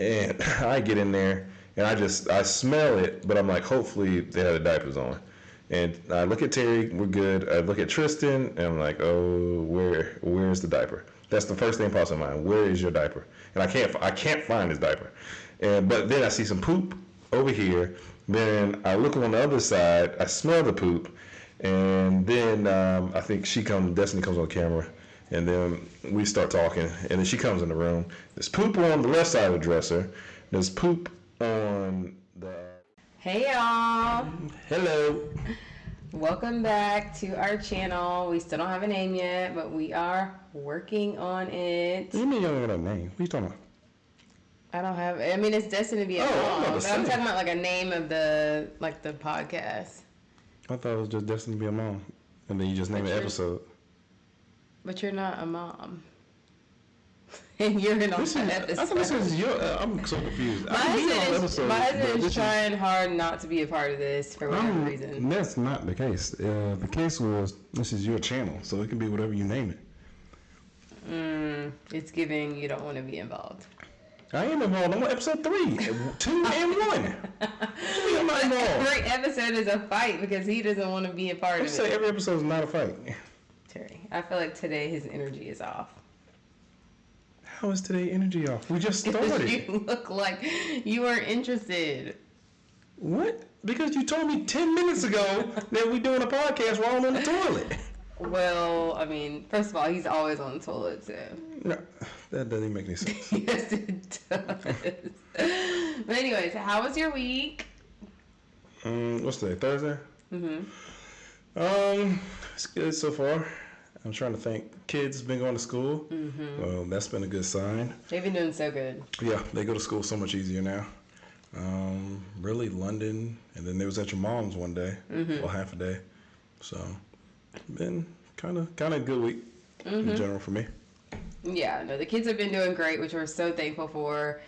And I get in there and I smell it, but I'm like, hopefully they have the diapers on. And I look at Terry, we're good. I look at Tristan, and I'm like, oh, where's the diaper? That's the first thing pops in mind. Where is your diaper? And I can't find his diaper. But then I see some poop over here. Then I look on the other side. I smell the poop, and then I think Destiny comes on camera, and then we start talking. And then she comes in the room. There's poop on the left side of the dresser. There's poop on the. Hey y'all! Hello. Welcome back to our channel. We still don't have a name yet, but we are working on it. What do you mean you don't have a name? What are you talking about? I don't have. I mean, it's destined to be a mom. I'm talking about like a name of the podcast. I thought it was just destined to be a mom, and then you just name an episode. But you're not a mom. And you're in on that episode. I thought this was I'm so confused. My husband is trying hard not to be a part of this for whatever reason. That's not the case. The case was this is your channel, so it can be whatever you name it. It's giving you don't want to be involved. I am involved. I'm on episode 3, 2, and 1. I'm not involved. Every episode is a fight because he doesn't want to be a part of it. Say every episode is not a fight. Terry, I feel like today his energy is off. How is today energy off? We just started. You look like you weren't interested. What? Because you told me 10 minutes ago that we're doing a podcast while I'm on the toilet. Well, I mean, first of all, he's always on the toilet, so. No, that doesn't even make any sense. Yes, it does. But anyways, how was your week? What's today? Thursday? Mm-hmm. It's good so far. I'm trying to think. Kids been going to school. Mm-hmm. Well, that's been a good sign. They've been doing so good. Yeah, they go to school so much easier now. Really, London, and then they was at your mom's one day, well, half a day. So, been kind of a good week in general for me. Yeah, no, the kids have been doing great, which we're so thankful for.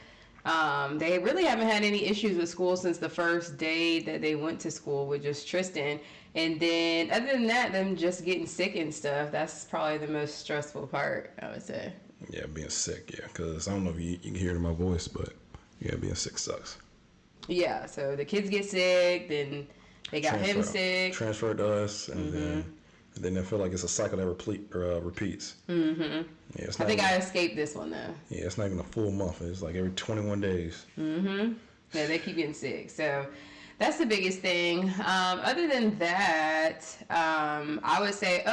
They really haven't had any issues with school since the first day that they went to school with just Tristan. And then other than that, them just getting sick and stuff, that's probably the most stressful part, I would say. Yeah, being sick, yeah, because I don't know if you can hear it in my voice, but yeah, being sick sucks. Yeah, so the kids get sick, then they got him sick. Transferred to us, and then I feel like it's a cycle that repeats. Mm-hmm. Yeah, I think I escaped this one, though. Yeah, it's not even a full month. It's like every 21 days. Mm-hmm. Yeah, they keep getting sick. So that's the biggest thing. Other than that, I would say,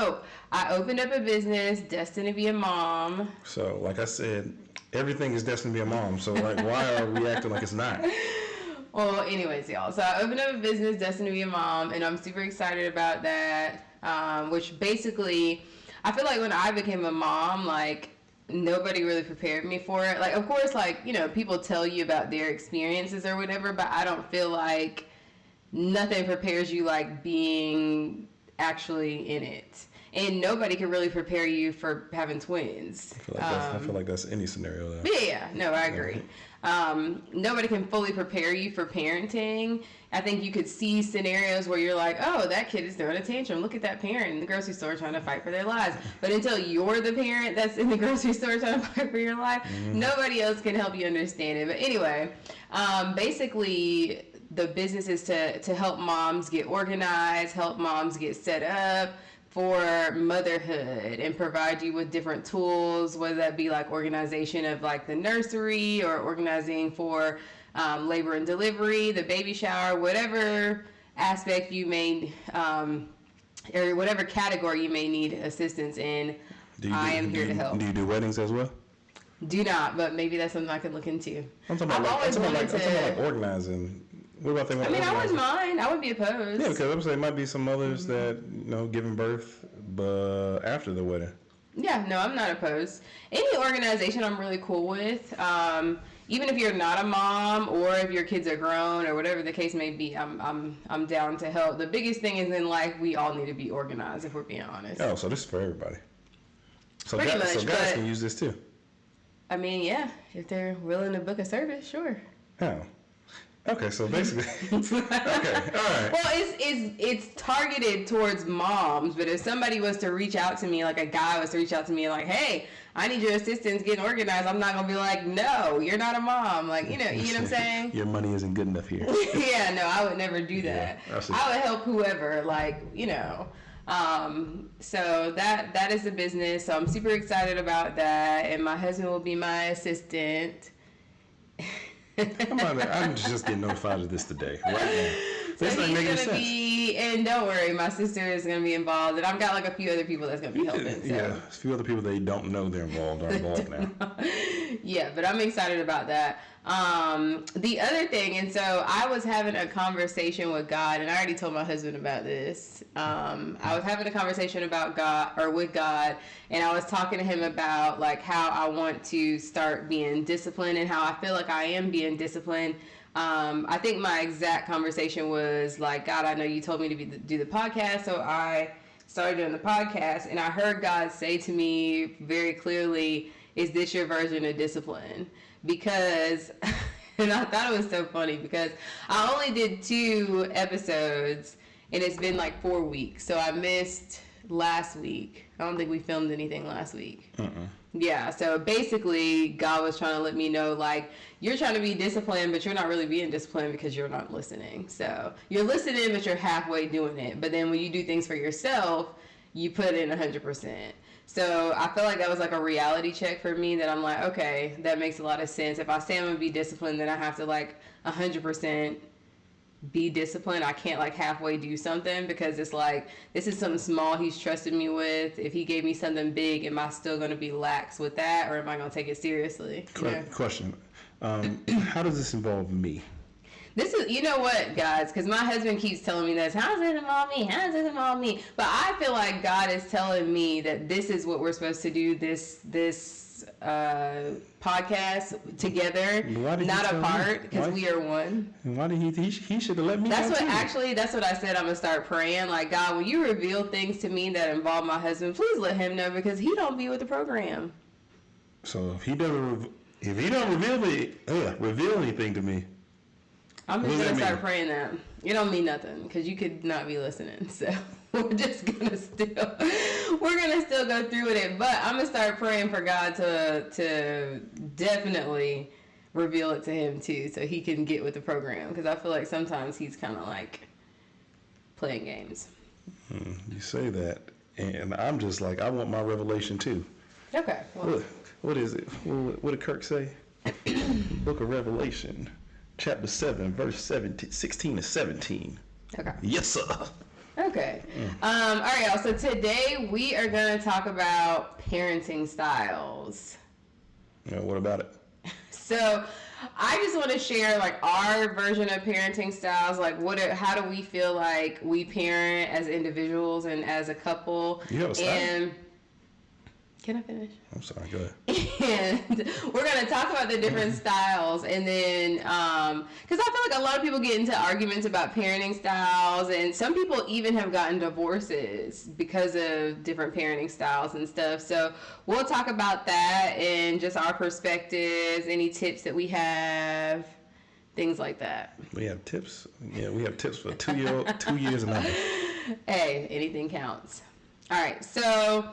I opened up a business, destined to be a mom. So, like I said, everything is destined to be a mom. So, like, why are we acting like it's not? Well, anyways, y'all. So I opened up a business, destined to be a mom, and I'm super excited about that. Which basically, I feel like when I became a mom, like, nobody really prepared me for it. Like, of course, like, you know, people tell you about their experiences or whatever, but I don't feel like nothing prepares you like being actually in it. And nobody can really prepare you for having twins. I feel like that's any scenario though. Yeah, no, I agree. Nobody can fully prepare you for parenting. I think you could see scenarios where you're like, oh, that kid is throwing a tantrum. Look at that parent in the grocery store trying to fight for their lives. But until you're the parent that's in the grocery store trying to fight for your life, nobody else can help you understand it. But anyway, basically the business is to help moms get organized, help moms get set up for motherhood, and provide you with different tools, whether that be like organization of like the nursery or organizing for labor and delivery, the baby shower, whatever aspect you may, or whatever category you may need assistance in. I am here to help. Do you do weddings as well? Do not, but maybe that's something I could look into. I'm talking about like organizing. What about them? I mean, I wouldn't mind. I would be opposed. Yeah, because I would say there might be some mothers that, you know, giving birth but after the wedding. Yeah, no, I'm not opposed. Any organization I'm really cool with. Even if you're not a mom or if your kids are grown or whatever the case may be, I'm down to help. The biggest thing is in life, we all need to be organized, if we're being honest. Oh, so this is for everybody. So Pretty much, so guys can use this too. I mean, yeah, if they're willing to book a service, sure. Oh. Okay, so basically, okay, all right. Well, it's targeted towards moms, but if somebody was to reach out to me, like a guy was to reach out to me, like, hey, I need your assistance getting organized, I'm not gonna be like, no, you're not a mom, like, you know what I'm saying? Your money isn't good enough here. Yeah, no, I would never do that. I would help whoever, like, you know. So that is the business. So I'm super excited about that, and my husband will be my assistant. Come on, man. I'm just getting notified of this today, right now. This So ain't making he's gonna sense. be, and don't worry, my sister is gonna be involved, and I've got like a few other people that's gonna be helping. So. Yeah, a few other people they don't know they're involved are involved now. Yeah, but I'm excited about that. The other thing, and so I was having a conversation with God, and I already told my husband about this. I was having a conversation about God, or with God, and I was talking to him about like how I want to start being disciplined and how I feel like I am being disciplined. I think my exact conversation was like, God, I know you told me to do the podcast, so I started doing the podcast, and I heard God say to me very clearly, is this your version of discipline? Because, and I thought it was so funny because I only did 2 episodes and it's been like 4 weeks. So I missed last week. I don't think we filmed anything last week. Yeah, so basically God was trying to let me know, like, you're trying to be disciplined, but you're not really being disciplined because you're not listening. So you're listening, but you're halfway doing it. But then when you do things for yourself, you put in 100%. So I feel like that was like a reality check for me that I'm like, okay, that makes a lot of sense. If I say I'm going to be disciplined, then I have to like 100% be disciplined. I can't like halfway do something because it's like, this is something small he's trusted me with. If he gave me something big, am I still going to be lax with that, or am I going to take it seriously? Question. How does this involve me? This is, you know what, guys, because my husband keeps telling me this, how does this involve me? How does this involve me? But I feel like God is telling me that this is what we're supposed to do, this podcast together, not apart, because we are one. And why did he should have let me That's know what too. that's what I said. I'm going to start praying. Like, God, when you reveal things to me that involve my husband, please let him know because he don't be with the program. So if he don't reveal anything to me, I'm just going to start praying that. It don't mean nothing because you could not be listening. So we're just going to still go through with it. But I'm going to start praying for God to definitely reveal it to him too so he can get with the program. Because I feel like sometimes he's kind of like playing games. You say that. And I'm just like, I want my revelation too. Okay. Well. What is it? What did Kirk say? Book of Revelation. Chapter 7, verse 16 to 17. Okay. Yes, sir. Okay. All right, y'all. So today we are going to talk about parenting styles. Yeah, what about it? So I just want to share like our version of parenting styles. Like how do we feel like we parent as individuals and as a couple? You have a style? And can I finish? I'm sorry, go ahead. And we're going to talk about the different styles, and then because I feel like a lot of people get into arguments about parenting styles, and some people even have gotten divorces because of different parenting styles and stuff. So we'll talk about that and just our perspectives, any tips that we have, things like that. We have tips. Yeah, we have tips for 2 years and under. Hey, anything counts. All right, so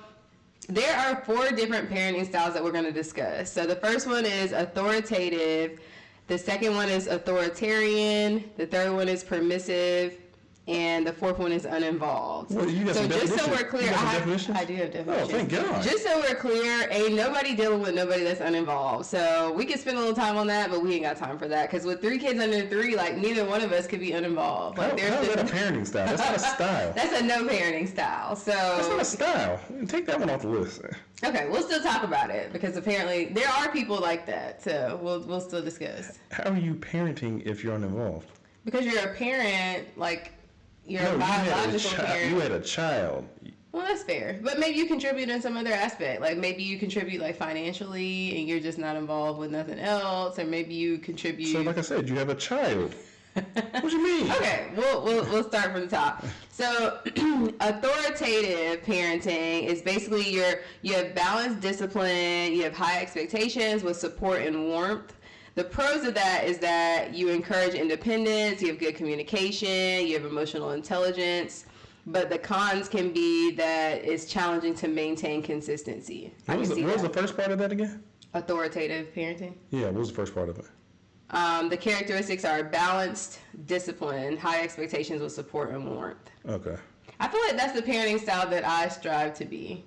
there are 4 different parenting styles that we're going to discuss. So the first one is authoritative. The second one is authoritarian. The third one is permissive. And the fourth one is uninvolved. Well, you got so some just definition? so we're clear, You got some I definitions? do have definitions. Oh, thank God. Just so we're clear, ain't nobody dealing with nobody that's uninvolved. So we can spend a little time on that, but we ain't got time for that. Because with 3 kids under 3, like neither one of us could be uninvolved. Like, How is that a parenting style? That's not a style. That's a no parenting style. So That's not a style. Take that one off the list. okay, we'll still talk about it because apparently there are people like that. So we'll still discuss. How are you parenting if you're uninvolved? Because you're a parent, like you're a biological parent. You had a child. Well, that's fair. But maybe you contribute in some other aspect. Like maybe you contribute like financially and you're just not involved with nothing else. Or maybe you contribute. So like I said, you have a child. What do you mean? Okay, we'll start from the top. So authoritative parenting is basically you have balanced discipline, you have high expectations with support and warmth. The pros of that is that you encourage independence, you have good communication, you have emotional intelligence. But the cons can be that it's challenging to maintain consistency. What was the first part of that again? Authoritative parenting. Yeah, what was the first part of it? The characteristics are balanced, discipline, high expectations with support and warmth. Okay. I feel like that's the parenting style that I strive to be.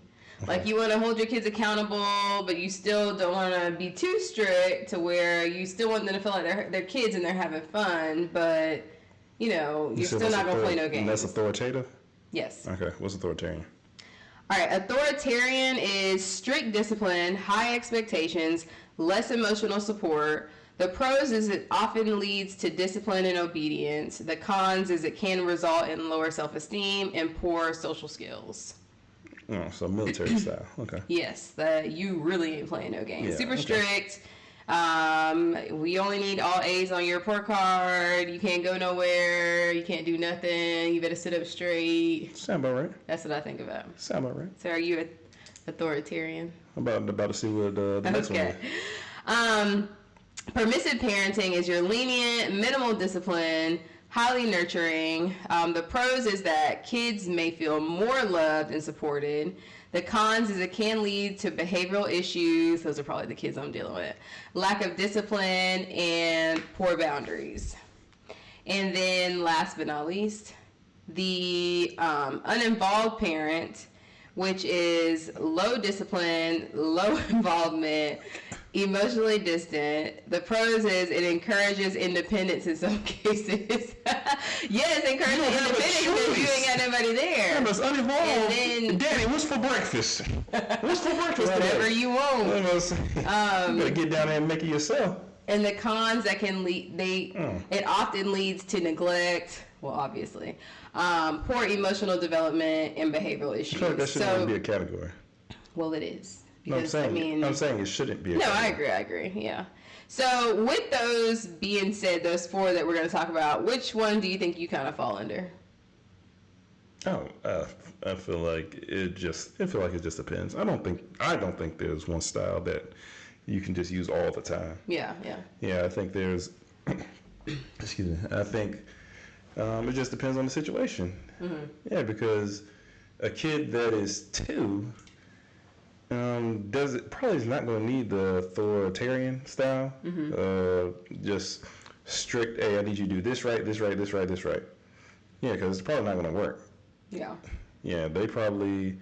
Like, you want to hold your kids accountable, but you still don't want to be too strict to where you still want them to feel like they're kids and they're having fun, but, you're still not going to play no games. And that's authoritative? Yes. Okay. What's authoritarian? All right. Authoritarian is strict discipline, high expectations, less emotional support. The pros is it often leads to discipline and obedience. The cons is it can result in lower self-esteem and poor social skills. Oh, so military style. Okay. Yes, you really ain't playing no games. Yeah, Super okay. strict. We only need all A's on your report card. You can't go nowhere. You can't do nothing. You better sit up straight. Sound about right. That's what I think about. Sound about right. So are you authoritarian? I'm about to see what the next one is. Permissive parenting is your lenient, minimal discipline, highly nurturing. The pros is that kids may feel more loved and supported. The cons is it can lead to behavioral issues. Those are probably the kids I'm dealing with. Lack of discipline and poor boundaries. And then last but not least, the uninvolved parent, which is low discipline, low involvement, emotionally distant. The pros is it encourages independence in some cases. Yes, encourages independence because you ain't got nobody there. Yeah, but it's uninvolved. And then, Daddy, what's for breakfast? What's for breakfast whatever today? you want. You better get down there and make it yourself. And the cons that can lead, it often leads to neglect. Well, obviously, poor emotional development and behavioral issues. I feel like that shouldn't even be a category. Well, it is. Because, I'm saying it shouldn't be a category. I agree. Yeah. So with those being said, those four that we're going to talk about, which one do you think you kind of fall under? Oh, I feel like it just depends. I don't think there's one style that you can just use all the time. Yeah. Yeah, I think there's. Excuse me. I think it just depends on the situation. Mm-hmm. Yeah, because a kid that is 2. Probably is not going to need the authoritarian style. Mm-hmm. Just strict. Hey, I need you to do this right, this right, this right, this right. Yeah, because it's probably not going to work. Yeah. Yeah, they probably.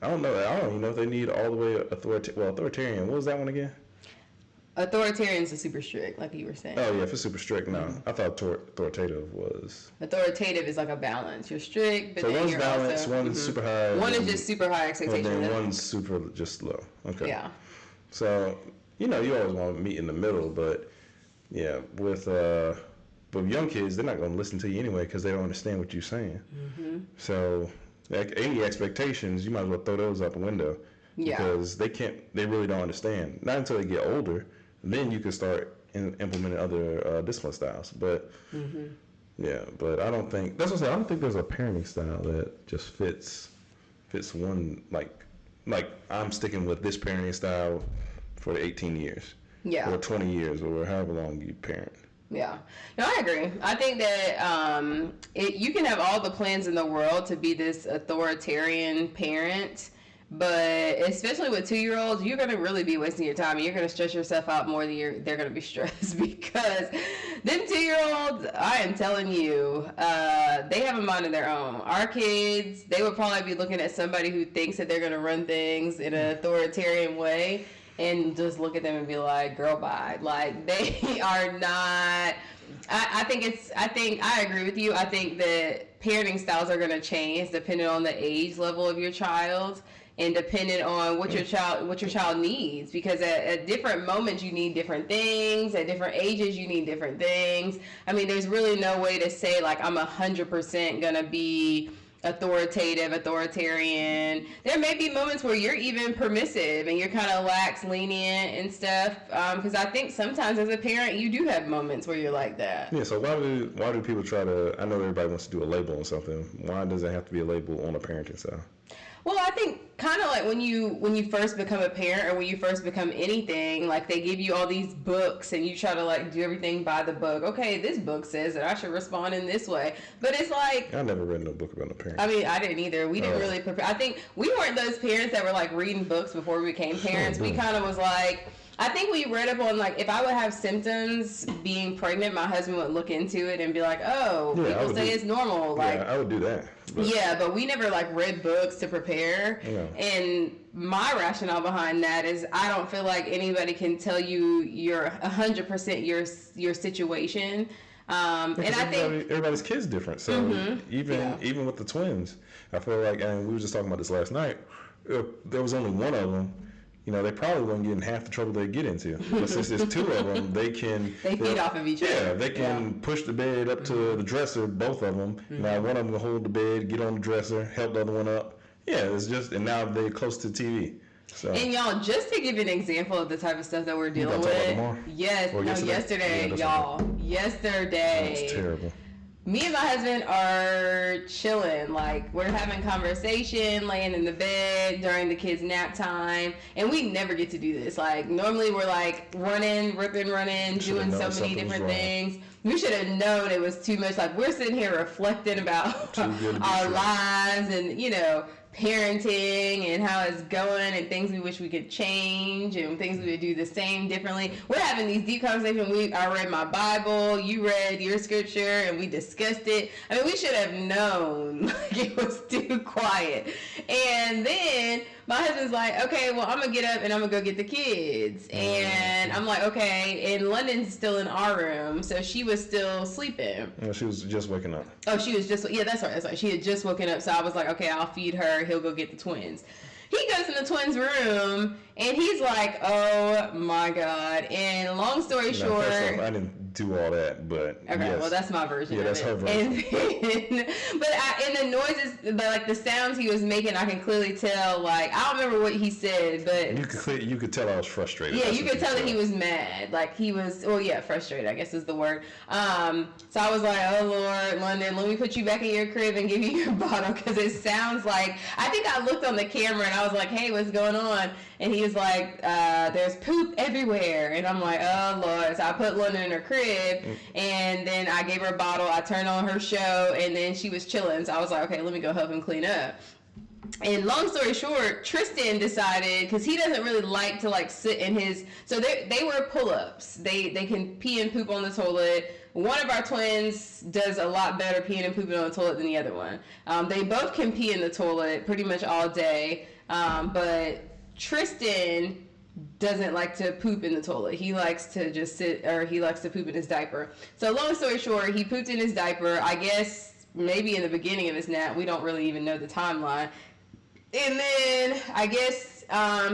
I don't know. I don't even know if they need all the way authoritarian. What was that one again? Authoritarians are super strict, like you were saying. Oh yeah, if it's super strict, no. Mm-hmm. I thought authoritative was. Authoritative is like a balance. You're strict, but so then one's you're balanced, also, one's super high. One is just super high expectation. And then one's super just low. Okay. Yeah. So you always want to meet in the middle, but yeah, with young kids, they're not going to listen to you anyway because they don't understand what you're saying. Mm-hmm. So any expectations, you might as well throw those out the window. Yeah. Because they really don't understand. Not until they get older. Then you can start implementing other discipline styles. But yeah, but I don't think that's what I'm saying. I don't think there's a parenting style that just fits one like I'm sticking with this parenting style for 18 years. Yeah. Or 20 years or however long you parent. Yeah. No, I agree. I think that you can have all the plans in the world to be this authoritarian parent. But especially with 2-year-olds, you're going to really be wasting your time and you're going to stress yourself out more than they're going to be stressed because them 2-year-olds, I am telling you, they have a mind of their own. Our kids, they would probably be looking at somebody who thinks that they're going to run things in an authoritarian way and just look at them and be like, girl, bye. Like, they are not... I think I agree with you. I think that parenting styles are going to change depending on the age level of your child. And depending on what your child needs, because at different moments you need different things. At different ages you need different things. I mean, there's really no way to say like I'm 100% gonna be authoritarian. There may be moments where you're even permissive and you're kind of lax, lenient and stuff. Because I think sometimes as a parent you do have moments where you're like that. Yeah. So why do people try to? I know everybody wants to do a label on something. Why does it have to be a label on a parenting style? Well, I think kind of like when you first become a parent or when you first become anything, like they give you all these books and you try to like do everything by the book. Okay, this book says that I should respond in this way, but it's like I never read no book about no parents. I mean, I didn't either. We didn't really prepare. I think we weren't those parents that were like reading books before we became parents. We kind of was like. I think we read up on, like, if I would have symptoms being pregnant, my husband would look into it and be like, oh, people say it's normal. Like, I would do that. But we never, like, read books to prepare. Yeah. And my rationale behind that is I don't feel like anybody can tell you your 100% your situation. And I think everybody's kid's different. So even with the twins, I feel like, and we were just talking about this last night, if there was only one of them, they probably wouldn't get in half the trouble they get into. But since there's two of them, they feed off of each other. Yeah, they can push the bed up to the dresser, both of them. Now one of them will hold the bed, get on the dresser, help the other one up. Yeah, it's just, and now they're close to the TV. So. And y'all, just to give you an example of the type of stuff that we're dealing with. Yesterday, y'all. Yesterday. That's terrible. Me and my husband are chilling, like we're having conversation, laying in the bed during the kids' nap time, and we never get to do this. Like normally we're like running, doing so many different things. We should have known it was too much. Like we're sitting here reflecting about our lives and parenting and how it's going and things we wish we could change and things we would do the same differently. We're having these deep conversations. I read my Bible, you read your scripture, and we discussed it. I mean, we should have known like it was too quiet. And then my husband's like, okay, well, I'm going to get up and I'm going to go get the kids. And I'm like, okay, and London's still in our room, so she was still sleeping. No, she was just waking up. Oh, she was just, yeah, that's right. She had just woken up, so I was like, okay, I'll feed her. He'll go get the twins. He goes in the twins' room, and he's like, oh, my God. And long story short... First off, I didn't do all that, but okay, yes. Well, that's my version of it. Yeah, that's her version. And the noises, like the sounds he was making, I can clearly tell, like, I don't remember what he said, but... You could tell I was frustrated. Yeah, you could tell that he was mad. Like, he was, frustrated, I guess is the word. So I was like, oh, Lord, London, let me put you back in your crib and give you your bottle, because it sounds like... I think I looked on the camera, and I was like, hey, what's going on? And he was like, there's poop everywhere. And I'm like, oh, Lord. So I put London in her crib, and then I gave her a bottle. I turned on her show, and then she was chilling. So I was like, okay, let me go help him clean up. And long story short, Tristan decided, because he doesn't really like to like sit in his, so they were pull-ups. They can pee and poop on the toilet. One of our twins does a lot better peeing and pooping on the toilet than the other one. They both can pee in the toilet pretty much all day, but Tristan doesn't like to poop in the toilet. He likes to just sit, or he likes to poop in his diaper. So long story short, he pooped in his diaper, I guess maybe in the beginning of his nap. We don't really even know the timeline. And then I guess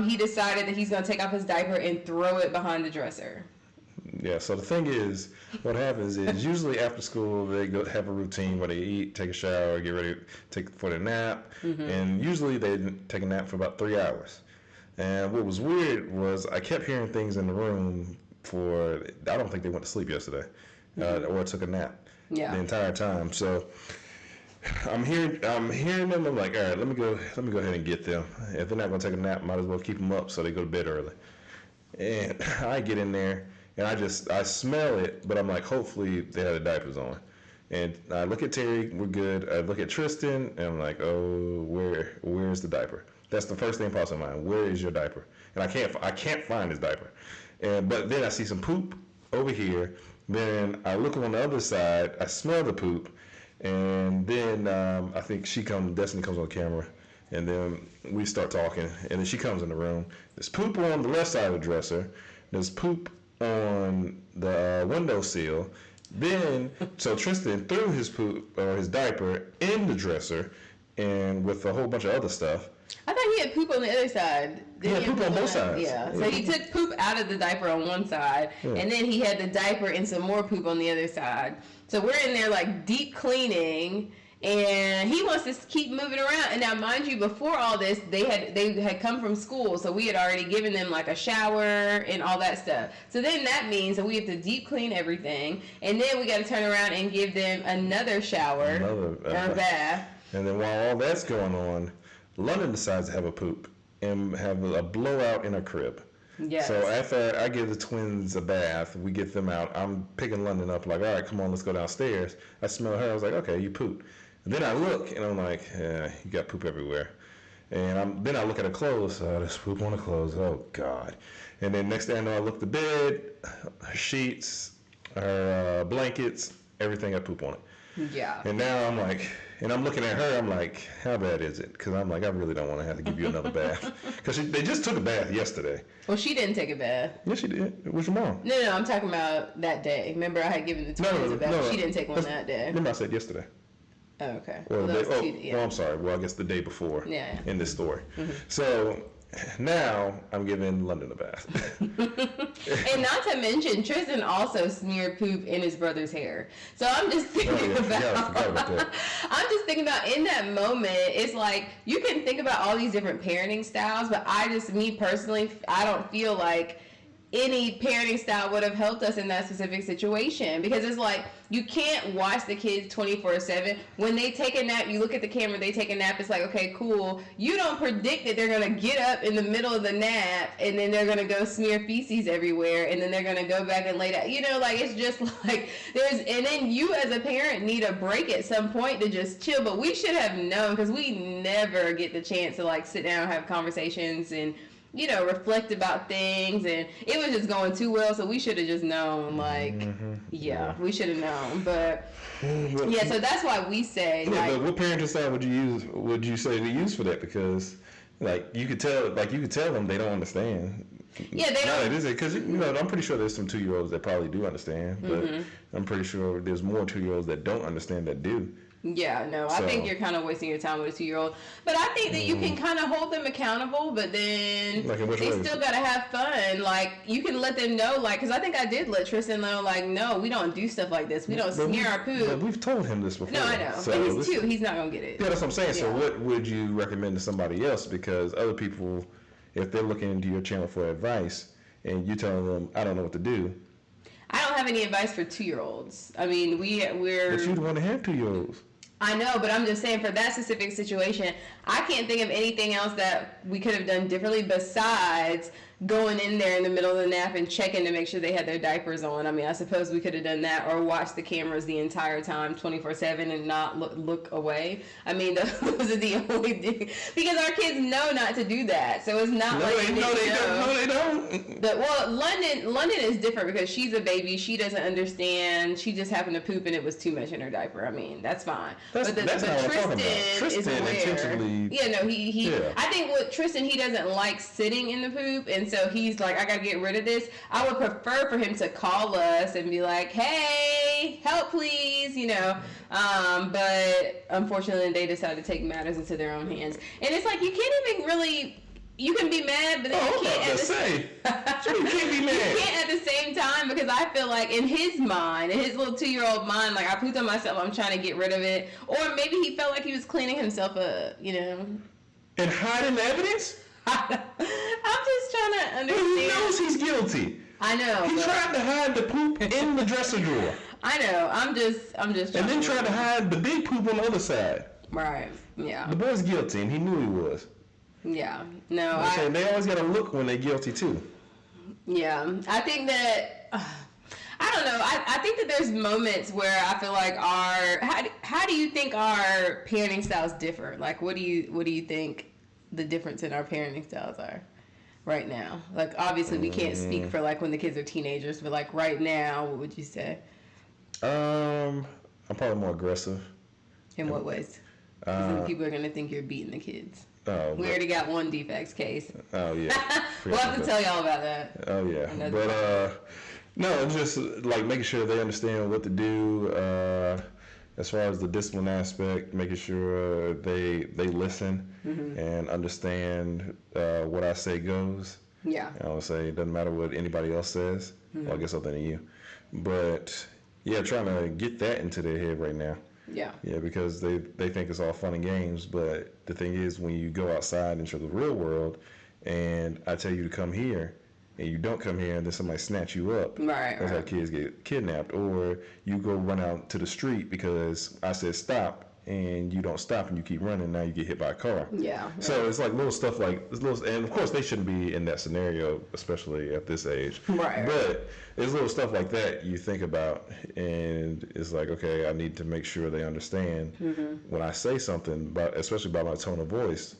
he decided that he's going to take off his diaper and throw it behind the dresser. Yeah, so the thing is, what happens is usually after school they go have a routine where they eat, take a shower, get ready for their nap, and usually they take a nap for about 3 hours. And what was weird was I kept hearing things in the room I don't think they went to sleep yesterday, or took a nap the entire time. So I'm hearing them. I'm like, all right, let me go ahead and get them. If they're not going to take a nap, might as well keep them up so they go to bed early. And I get in there and I smell it, but I'm like, hopefully they have the diapers on. And I look at Terry, we're good. I look at Tristan, and I'm like, oh, where's the diaper? That's the first thing pops in mind. Where is your diaper? And I can't find his diaper. But then I see some poop over here. Then I look on the other side. I smell the poop. And then I think Destiny comes on camera, and then we start talking, and then she comes in the room. There's poop on the left side of the dresser. There's poop on the windowsill. Then, so Tristan threw his poop or his diaper in the dresser, and with a whole bunch of other stuff. I thought he had poop on the other side. He had poop on both sides. Yeah. So he took poop out of the diaper on one side, and then he had the diaper and some more poop on the other side. So we're in there like deep cleaning, and he wants to keep moving around. And now, mind you, before all this, they had come from school, so we had already given them like a shower and all that stuff. So then that means that we have to deep clean everything, and then we got to turn around and give them another shower or bath. And then while all that's going on, London decides to have a poop and have a blowout in her crib. Yes. So after I give the twins a bath, we get them out. I'm picking London up like, all right, come on, let's go downstairs. I smell her. I was like, okay, you poop. And then I look and I'm like, yeah, you got poop everywhere. And then I look at her clothes. Oh, there's poop on her clothes. Oh God. And then next thing I know, I look at the bed, her sheets, her blankets, everything had poop on it. Yeah. And now I'm like, and I'm looking at her, I'm like, how bad is it? Because I'm like, I really don't want to have to give you another bath. Because they just took a bath yesterday. Well, she didn't take a bath. Yes, she did. Where's your mom? No, I'm talking about that day. Remember, I had given the twins a bath. No, she didn't take one that day. Remember I said yesterday. Oh, okay. Well, Yeah. well, I'm sorry. Well, I guess the day before in this story. Mm-hmm. So now I'm giving London a bath. And not to mention, Tristan also smeared poop in his brother's hair. So I'm just thinking Forgot about that. I'm just thinking about in that moment, it's like you can think about all these different parenting styles, but me personally, I don't feel like any parenting style would have helped us in that specific situation, because it's like you can't watch the kids 24/7. When they take a nap, you look at the camera, they take a nap, it's like, okay, cool. You don't predict that they're going to get up in the middle of the nap and then they're going to go smear feces everywhere and then they're going to go back and lay down. Like it's just like and then you as a parent need a break at some point to just chill. But we should have known, because we never get the chance to like sit down and have conversations and reflect about things, and it was just going too well, so we should have just known, we should have known, but so that's why we say, but what parenting style would you say to use for that? Because you could tell them they don't understand. Yeah, they don't. Because I'm pretty sure there's some 2-year-olds that probably do understand, but I'm pretty sure there's more 2-year-olds that don't understand that do. Yeah, no, I think you're kind of wasting your time with a 2-year-old. But I think that you can kind of hold them accountable, but then they still got to have fun. Like, you can let them know, because I think I did let Tristan know, no, we don't do stuff like this. We don't smear our poop. But we've told him this before. No, I know. So but he's 2. He's not going to get it. Yeah, that's what I'm saying. Yeah. So what would you recommend to somebody else? Because other people, if they're looking into your channel for advice, and you telling them, I don't know what to do. I don't have any advice for 2-year-olds. I mean, we're... But you'd want to have 2-year-olds. I know, but I'm just saying, for that specific situation, I can't think of anything else that we could have done differently besides going in there in the middle of the nap and checking to make sure they had their diapers on. I mean, I suppose we could have done that, or watched the cameras the entire time, 24/7, and not look away. I mean, those are the only things, because our kids know not to do that. So it's not they don't. London is different, because she's a baby. She doesn't understand. She just happened to poop and it was too much in her diaper. I mean, that's fine. But Tristan is aware. Yeah, no, he. Yeah. I think with Tristan, he doesn't like sitting in the poop, and so he's like, I gotta get rid of this. I would prefer for him to call us and be like, hey, help please, but unfortunately they decided to take matters into their own hands. And it's like, you can't even really, you can be mad, but then you can't be mad. You can't at the same time, because I feel like in his mind, in his little 2-year-old mind, I pooped on myself, I'm trying to get rid of it. Or maybe he felt like he was cleaning himself up, And hiding the evidence? I'm just trying to understand. Well, he knows he's guilty. I know. He tried to hide the poop in the dresser drawer. I know. I'm just trying. And then tried to hide the big poop on the other side. Right. Yeah. The boy's guilty, and he knew he was. Yeah. No. I'm saying they always got to look when they're guilty too. Yeah. I think that. I don't know. I think that there's moments where I feel like how do you think our parenting styles differ? Like, what do you think the difference in our parenting styles are right now? Like, obviously we can't speak for when the kids are teenagers, but right now, what would you say? I'm probably more aggressive. In what ways? Because people are gonna think you're beating the kids. Oh, we already got one defects case. Oh yeah. We'll have to tell y'all about that. Oh yeah. But no, just making sure they understand what to do. As far as the discipline aspect, making sure they listen and understand what I say goes. Yeah. I would say it doesn't matter what anybody else says. Well, I guess other than you. But yeah, trying to get that into their head right now. Yeah. Yeah, because they think it's all fun and games, but the thing is, when you go outside into the real world, and I tell you to come here, and you don't come here, and then somebody snatch you up. Right. That's how kids get kidnapped. Or you go run out to the street because I said stop, and you don't stop and you keep running, now you get hit by a car. Yeah. So it's like little stuff like little, and of course they shouldn't be in that scenario, especially at this age. Right. But it's little stuff like that you think about, and it's like, okay, I need to make sure they understand when I say something, especially by my tone of voice,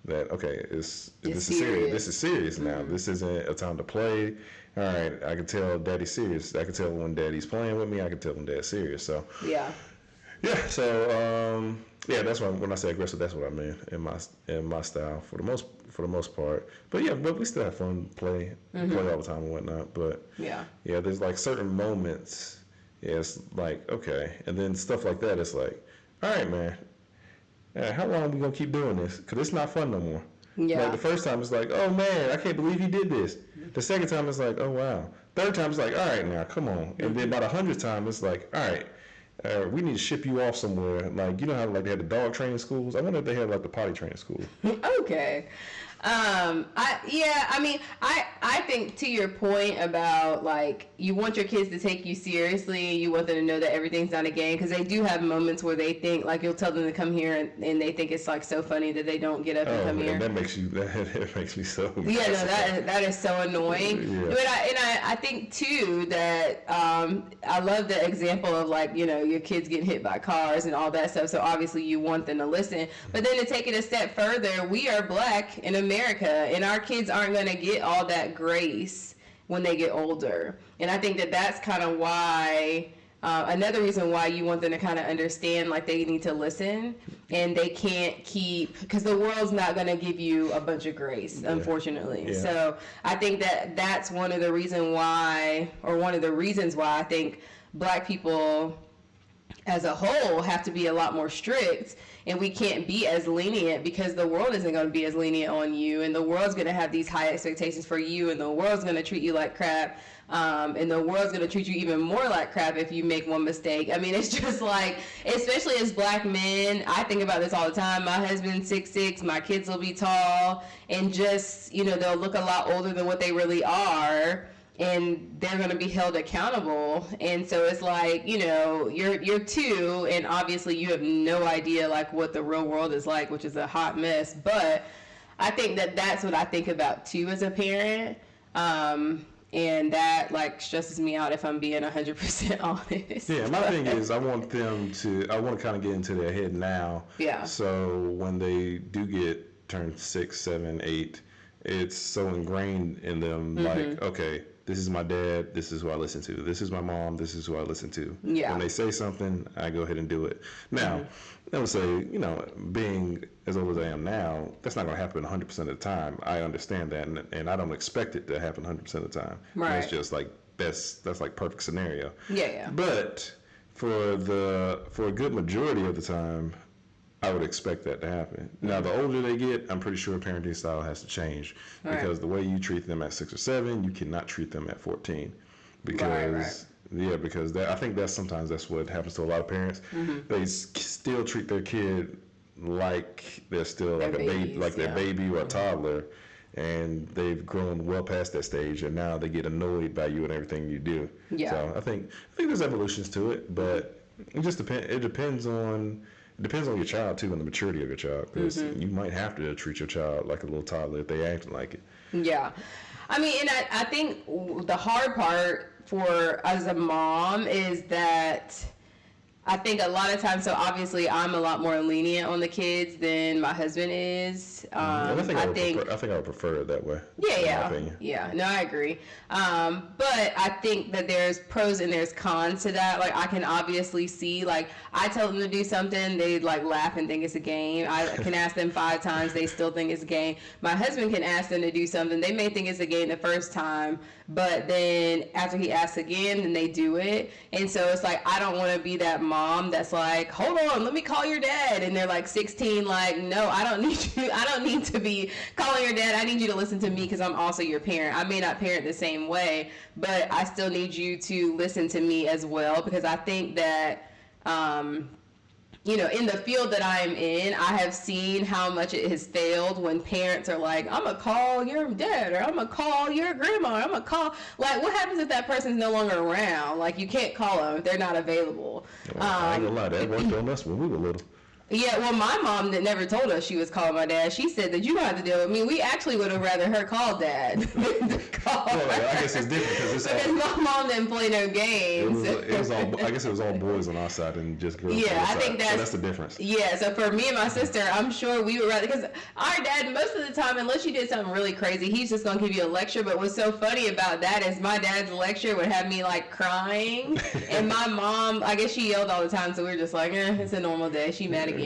that okay, this is serious. This is serious now. This isn't a time to play. All right, I can tell Daddy's serious. I can tell when Daddy's playing with me. I can tell when Dad's serious. So yeah. So that's why when I say aggressive, that's what I mean in my style for the most part. But we still have fun, play all the time and whatnot. But there's like certain moments. Yeah, it's like okay, and then stuff like that. It's like, all right, man. How long are we gonna keep doing this? Cause it's not fun no more. Yeah. Like the first time it's like, oh man, I can't believe he did this. The second time it's like, oh wow. Third time it's like, all right now, come on. And then about 100th time it's like, all right, we need to ship you off somewhere. Like you know how like they had the dog training schools. I wonder if they had like the potty training school. Okay. I think to your point about like you want your kids to take you seriously, you want them to know that everything's not a game, because they do have moments where they think like you'll tell them to come here and they think it's like so funny that they don't get up and come here. That makes me so mad. Yeah, no, that is so annoying. Yeah. But I think too that I love the example of like, you know, your kids getting hit by cars and all that stuff. So obviously you want them to listen, but then to take it a step further, we are Black in America, and our kids aren't going to get all that grace when they get older. And I think that that's kind of why another reason why you want them to kind of understand like they need to listen, and they can't keep, because the world's not going to give you a bunch of grace, unfortunately. Yeah. So I think that that's one of the reasons why I think Black people as a whole have to be a lot more strict, and we can't be as lenient because the world isn't going to be as lenient on you, and the world's going to have these high expectations for you, and the world's going to treat you like crap, and the world's going to treat you even more like crap if you make one mistake. I mean, it's just like, especially as Black men, I think about this all the time. My husband's 6'6", my kids will be tall, and just, you know, they'll look a lot older than what they really are, and they're going to be held accountable. And so it's like, you know, you're two, and obviously you have no idea like what the real world is like, which is a hot mess. But I think that that's what I think about too as a parent. And that like stresses me out if I'm being 100% honest. Yeah, my thing is I want to kind of get into their head now. Yeah. So when they do turn 6, 7, 8, it's so ingrained in them, like, okay, this is my dad, this is who I listen to. This is my mom, this is who I listen to. Yeah. When they say something, I go ahead and do it. Now, I would say, you know, being as old as I am now, that's not going to happen 100% of the time. I understand that, and I don't expect it to happen 100% of the time. Right. It's just like, that's like perfect scenario. Yeah. But for a good majority of the time, I would expect that to happen. Now, the older they get, I'm pretty sure parenting style has to change, because the way you treat them at 6 or 7, you cannot treat them at 14. Because because I think sometimes that's what happens to a lot of parents. They still treat their kid like they're still like a baby, like their baby or a toddler, and they've grown well past that stage, and now they get annoyed by you and everything you do. Yeah. So I think there's evolutions to it, but it just depends on your child too, and the maturity of your child, because you might have to treat your child like a little toddler if they act like it. Yeah. I mean, and I think the hard part for as a mom is that I think a lot of times, so obviously I'm a lot more lenient on the kids than my husband is. I think I would prefer it that way. Yeah. No, I agree. But I think that there's pros and there's cons to that. Like I can obviously see, like I tell them to do something, they like laugh and think it's a game. I can ask them 5 times, they still think it's a game. My husband can ask them to do something, they may think it's a game the first time, but then after he asks again, then they do it. And so it's like, I don't want to be that mom that's like, hold on, let me call your dad. And they're like 16, like, no, I don't need to be calling your dad. I need you to listen to me because I'm also your parent. I may not parent the same way, but I still need you to listen to me as well, because I think that, you know, in the field that I'm in, I have seen how much it has failed when parents are like, I'm going to call your dad, or I'm going to call your grandma, or I'm going to call, like, what happens if that person's no longer around? Like, you can't call them if they're not available. I ain't gonna lie, that worked on us when we were little. Yeah, well, my mom that never told us she was calling my dad. She said that you don't have to deal with me. We actually would have rather her call dad than to call. Well, I guess it's different because my mom didn't play no games. It was all. I guess it was all boys on our side and just girls. Yeah, on our I think side. So that's the difference. Yeah, so for me and my sister, I'm sure we would rather, because our dad, most of the time, unless you did something really crazy, he's just gonna give you a lecture. But what's so funny about that is my dad's lecture would have me like crying, and my mom, I guess she yelled all the time, so we were just like, it's a normal day. She mad again.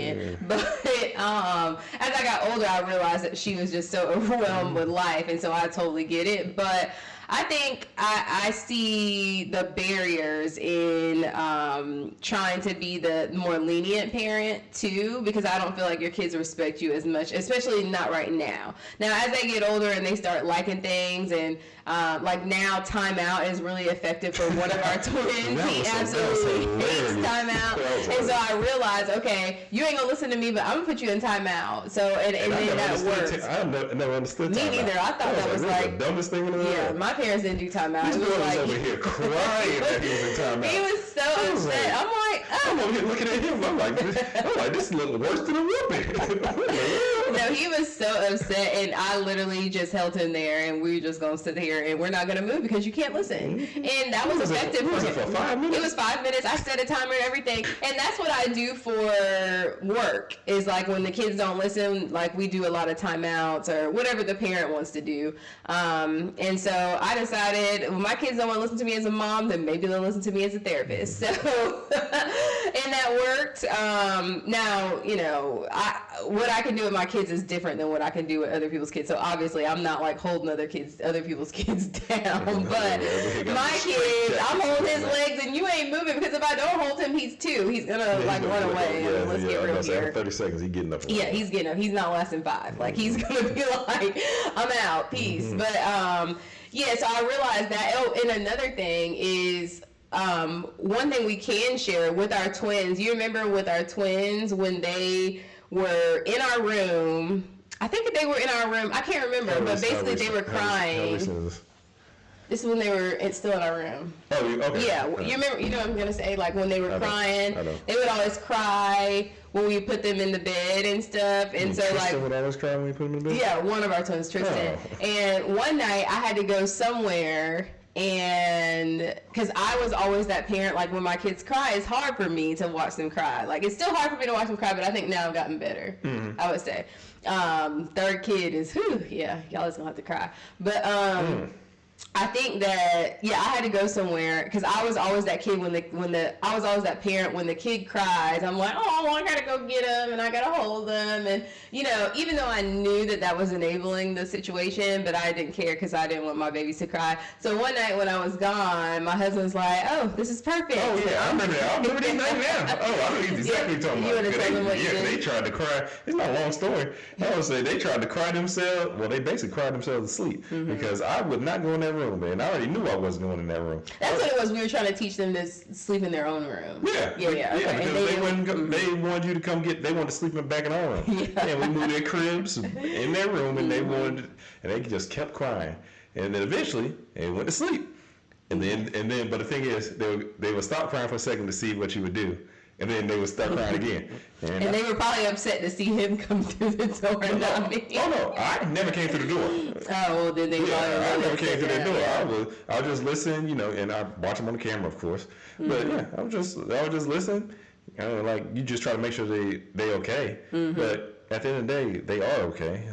But as I got older, I realized that she was just so overwhelmed with life, and so I totally get it. But I think I see the barriers in trying to be the more lenient parent too, because I don't feel like your kids respect you as much, especially not right now. Now, as they get older and they start liking things, and like now, timeout is really effective for one of our twins. He absolutely hates timeout, and so I realized, okay, you ain't gonna listen to me, but I'm gonna put you in timeout. So and then that works. I never understood timeout. Me neither. I thought that was like the dumbest thing in the world. Yeah, my parents didn't do timeout. This boy was over here crying that he was in timeout. He was so upset. I'm like, I'm over here looking at him. I'm like, this is a little worse than a whooping. No, he was so upset, and I literally just held him there, and we were just gonna sit here, and we're not gonna move because you can't listen. And that was effective for him. For 5 minutes? It was 5 minutes. I set a timer and everything, and that's what I do for work. Is like when the kids don't listen, like we do a lot of timeouts or whatever the parent wants to do. And so I decided, when my kids don't want to listen to me as a mom, then maybe they'll listen to me as a therapist. So, and that worked. Now, you know, what I can do with my kids is different than what I can do with other people's kids. So obviously, I'm not like holding other people's kids down. But my kids, I'm holding his legs, and you ain't moving, because if I don't hold him, he's gonna like run away. And let's get real here. 30 seconds, he's getting up. Yeah, he's getting up. He's not lasting 5. Like he's gonna be like, I'm out, peace. But yeah, so I realized that. Oh, and another thing is, one thing we can share with our twins. You remember with our twins when they were in our room? I think they were in our room. I can't remember, but basically they were crying. This is when they were still in our room. Oh, okay. Yeah, you remember? You know what I'm gonna say? Like when they were crying, they would always cry when we put them in the bed and stuff. And so Tristan would always cry when we put them in the bed? Yeah, one of our twins, Tristan. Oh. And one night I had to go somewhere, and because I was always that parent, like when my kids cry, it's hard for me to watch them cry. Like it's still hard for me to watch them cry, but I think now I've gotten better. I would say. Third kid is, yeah, y'all is gonna have to cry. But I think that, yeah, I had to go somewhere because I was always that kid I was always that parent when the kid cries. I'm like, oh, I gotta go get him and I gotta hold them, and you know, even though I knew that was enabling the situation, but I didn't care because I didn't want my babies to cry. So one night when I was gone, my husband's like, oh, this is perfect. Oh yeah, I remember that. I remember this night now. Oh, I know exactly what you're talking about. You want to tell them what you did? They tried to cry. It's not a long story. I would say they tried to cry themselves. Well, they basically cried themselves to sleep because I would not go in that room, man. I already knew I wasn't going in that room. That's what it was. We were trying to teach them to sleep in their own room. Yeah. Okay. Because they wanted you to come they wanted to sleep back in our room. Yeah. And we moved their cribs in their room, and and they just kept crying. And then eventually they went to sleep. And then but the thing is, they would stop crying for a second to see what you would do. And then they would start crying again. And they were probably upset to see him come through the door and not me. Oh no, I never came through the door. Oh, well, then they I never came through the door. Yeah. I would just listen, you know, and I watch them on the camera, of course. But yeah, I would just listen. You know, like you just try to make sure they okay. But at the end of the day, they are okay.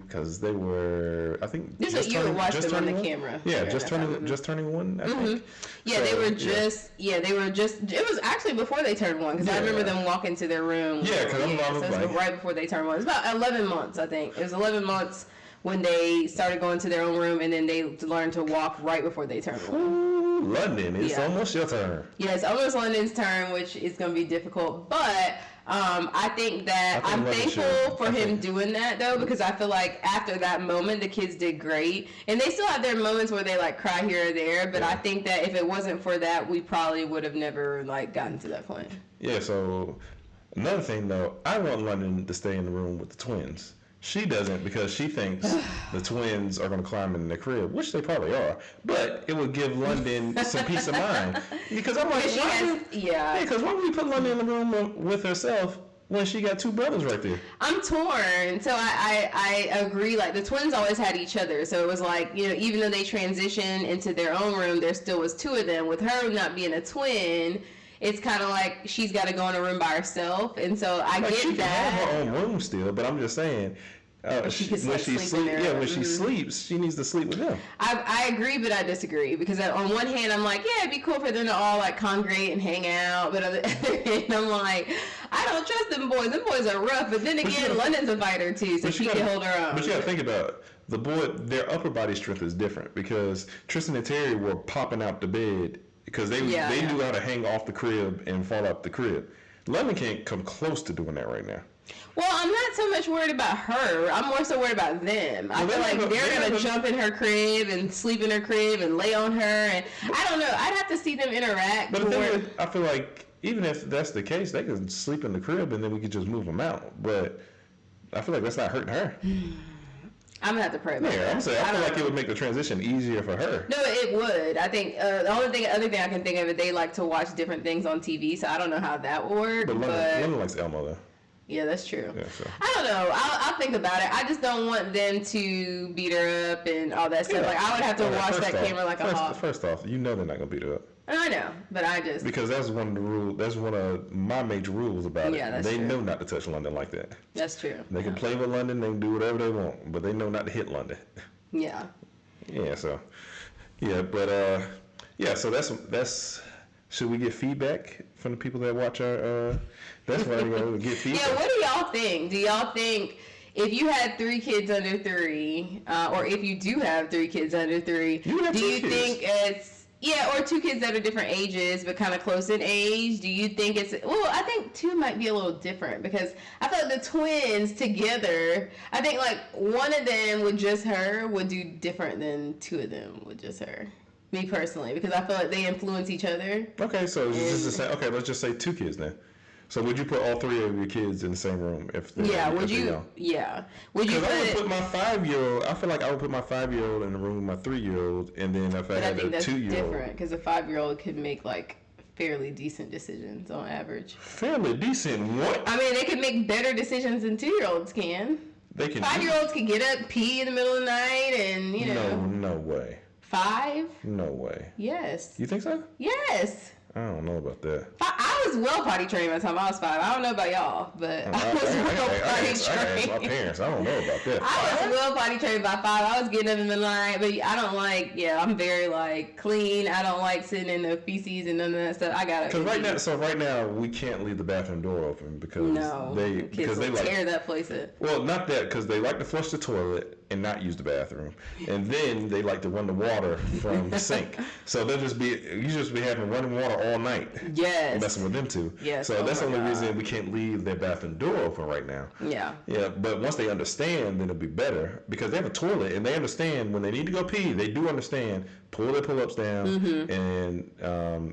Because they were, I think, just you would watch them on the camera. Yeah, just turning 1, I think. Yeah, so, they were just. It was actually before they turned 1, because I remember them walking to their room. Yeah, because it was right before they turned 1. It was about 11 months, I think. It was 11 months when they started going to their own room, and then they learned to walk right before they turned 1. Ooh, London, it's almost your turn. Yeah, it's almost London's turn, which is going to be difficult, but. I think I'm thankful for him doing that, though, because I feel like after that moment, the kids did great. And they still have their moments where they, like, cry here or there, but I think that if it wasn't for that, we probably would have never, like, gotten to that point. Yeah, so another thing, though, I want London to stay in the room with the twins. She doesn't, because she thinks the twins are going to climb in the crib, which they probably are. But it would give London some peace of mind. Because I'm like, because why would we put London in the room with herself when she got two brothers right there? I'm torn. So I agree. Like, the twins always had each other. So it was like, you know, even though they transitioned into their own room, there still was two of them. With her not being a twin, it's kind of like she's got to go in a room by herself. And so I get she that. She can have her own room still, but I'm just saying. When she sleeps, she needs to sleep with them. I agree, but I disagree, because on one hand I'm like, yeah, it'd be cool for them to all like congregate and hang out, but on the other hand I'm like, I don't trust them boys. Them boys are rough. But then again, London's a fighter too, so she can hold her own. But you gotta think about it. The boy, their upper body strength is different, because Tristan and Terry were popping out the bed because they knew how to hang off the crib and fall out the crib. London can't come close to doing that right now. Well, I'm not so much worried about her. I'm more so worried about them. I feel like they're going to jump in her crib and sleep in her crib and lay on her. And I don't know. I'd have to see them interact. But the thing is, I feel like even if that's the case, they can sleep in the crib and then we could just move them out. But I feel like that's not hurting her. I'm going to have to pray about that. I'm saying, I feel like it would make the transition easier for her. No, it would. I think the other thing I can think of is they like to watch different things on TV, so I don't know how that would work. But London likes Elmo, though. Yeah, that's true. Yeah, so. I don't know. I'll think about it. I just don't want them to beat her up and all that stuff. Like, I would have to watch that camera like a hawk. First off, you know they're not going to beat her up. I know, but I just... Because that's one of the rules. That's one of my major rules about it. They know not to touch London like that. That's true. They can play with London. They can do whatever they want, but they know not to hit London. Yeah. Yeah. So. Yeah, but so that's. Should we get feedback from the people that watch our? That's why we're gonna get feedback. Yeah. What do y'all think? Do y'all think if you had 3 kids under 3, or if you do have 3 kids under 3, do you think it's or 2 kids that are different ages but kind of close in age? Do you think it's... Well, I think 2 might be a little different, because I feel like the twins together, I think like one of them with just her would do different than 2 of them with just her. Me personally, because I feel like they influence each other. Okay, so let's just say 2 kids then. So would you put all 3 of your kids in the same room if they would you? Because I would put my 5-year-old. I feel like I would put my 5-year-old in the room with my 3-year-old, and then if I had a 2-year-old. That's different, because a 5-year-old could make like fairly decent decisions on average. Fairly decent? What? I mean, they can make better decisions than 2-year-olds can. They can. 5-year-olds can get up, pee in the middle of the night, and No way. 5? No way. Yes. You think so? Yes. I don't know about that. I was well potty trained by the time I was 5. I don't know about y'all, but I was well potty trained. I asked my parents. I don't know about that. I was well potty trained by 5. I was getting up in the night, but I don't like. Yeah, I'm very like clean. I don't like sitting in the feces and none of that stuff. I got it. Because right now we can't leave the bathroom door open because kids will tear that place up. Well, not that, because they like to flush the toilet and not use the bathroom, and then they like to run the water from the sink. So they'll just be having running water all night. Yes. Messing with them too. Yes. So that's the only reason we can't leave their bathroom door open right now. Yeah. Yeah, but once they understand, then it'll be better, because they have a toilet and they understand when they need to go pee. They do understand. Pull their pull-ups down and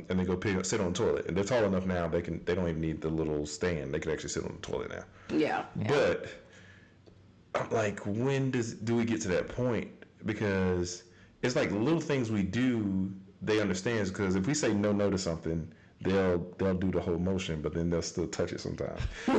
they go pee, sit on the toilet. And they're tall enough now they don't even need the little stand. They can actually sit on the toilet now. Yeah. But I'm like, when do we get to that point? Because it's like little things we do, they understand. Because if we say no to something, they'll do the whole motion, but then they'll still touch it sometimes. No.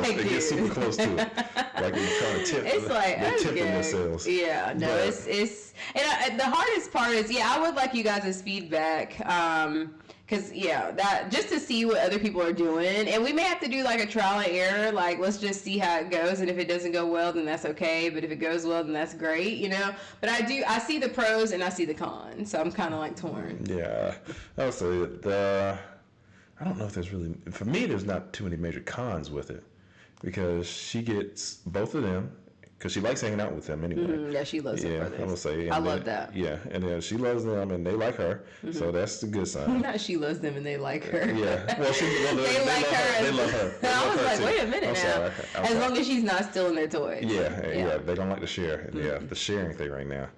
It gets super close to it. Like they're trying to tip. It's like, they're tipping themselves. Yeah, no, but it's and the hardest part is, I would like you guys' feedback. Because, that just to see what other people are doing. And we may have to do like a trial and error. Like, let's just see how it goes. And if it doesn't go well, then that's okay. But if it goes well, then that's great, But I see the pros and I see the cons. So I'm kind of like torn. Yeah. Also, I don't know if there's really, for me, there's not too many major cons with it. Because she gets both of them. Because she likes hanging out with them anyway. Yeah, she loves her brothers. I'm gonna say. I love that. Yeah, and then she loves them and they like her, so that's the good sign. Not she loves them and they like her. Yeah, well, they like her. They love her. I was like, wait a minute now. I'm as sorry. long as she's not stealing their toys. Yeah, they don't like to share. Yeah, the sharing thing right now.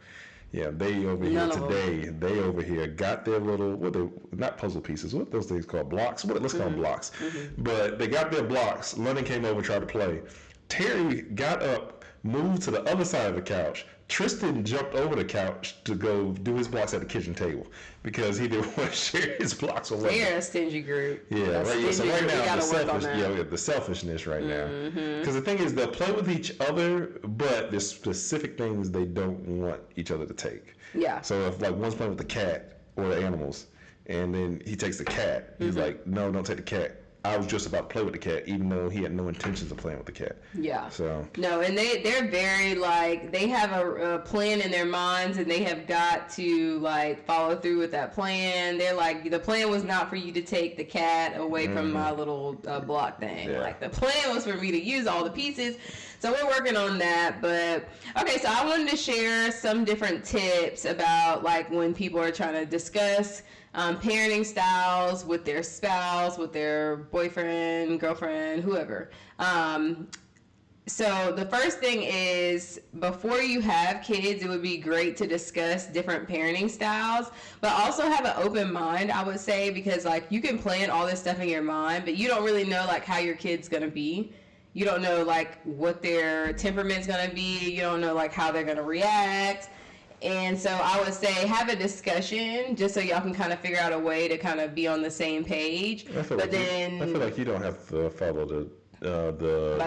Yeah, they over here today. They over here got their little not puzzle pieces. What are those things called? Blocks. Let's call them blocks. But they got their blocks. London came over and tried to play. Terry got up, moved to the other side of the couch, Tristan jumped over the couch to go do his blocks at the kitchen table because he didn't want to share his blocks with They're a stingy group. Yeah, right. Yeah, so right now The selfishness right now. Because the thing is, they'll play with each other, but there's specific things they don't want each other to take. Yeah. So if like one's playing with the cat or the animals, and then he takes the cat, he's like, "No, don't take the cat." I was just about to play with the cat, even though he had no intentions of playing with the cat. Yeah. So no, and they're very like they have a plan in their minds, and they have got to like follow through with that plan. They're like, the plan was not for you to take the cat away from my little block thing. Yeah. Like the plan was for me to use all the pieces. So we're working on that. But okay, so I wanted to share some different tips about like when people are trying to discuss parenting styles with their spouse, with their boyfriend, girlfriend, whoever. So the first thing is, before you have kids, it would be great to discuss different parenting styles, but also have an open mind, I would say, because like you can plan all this stuff in your mind, but you don't really know like how your kid's gonna be. You don't know like what their temperament's gonna be. You don't know like how they're gonna react. And so I would say have a discussion just so y'all can kind of figure out a way to kind of be on the same page. I feel like you don't have to follow the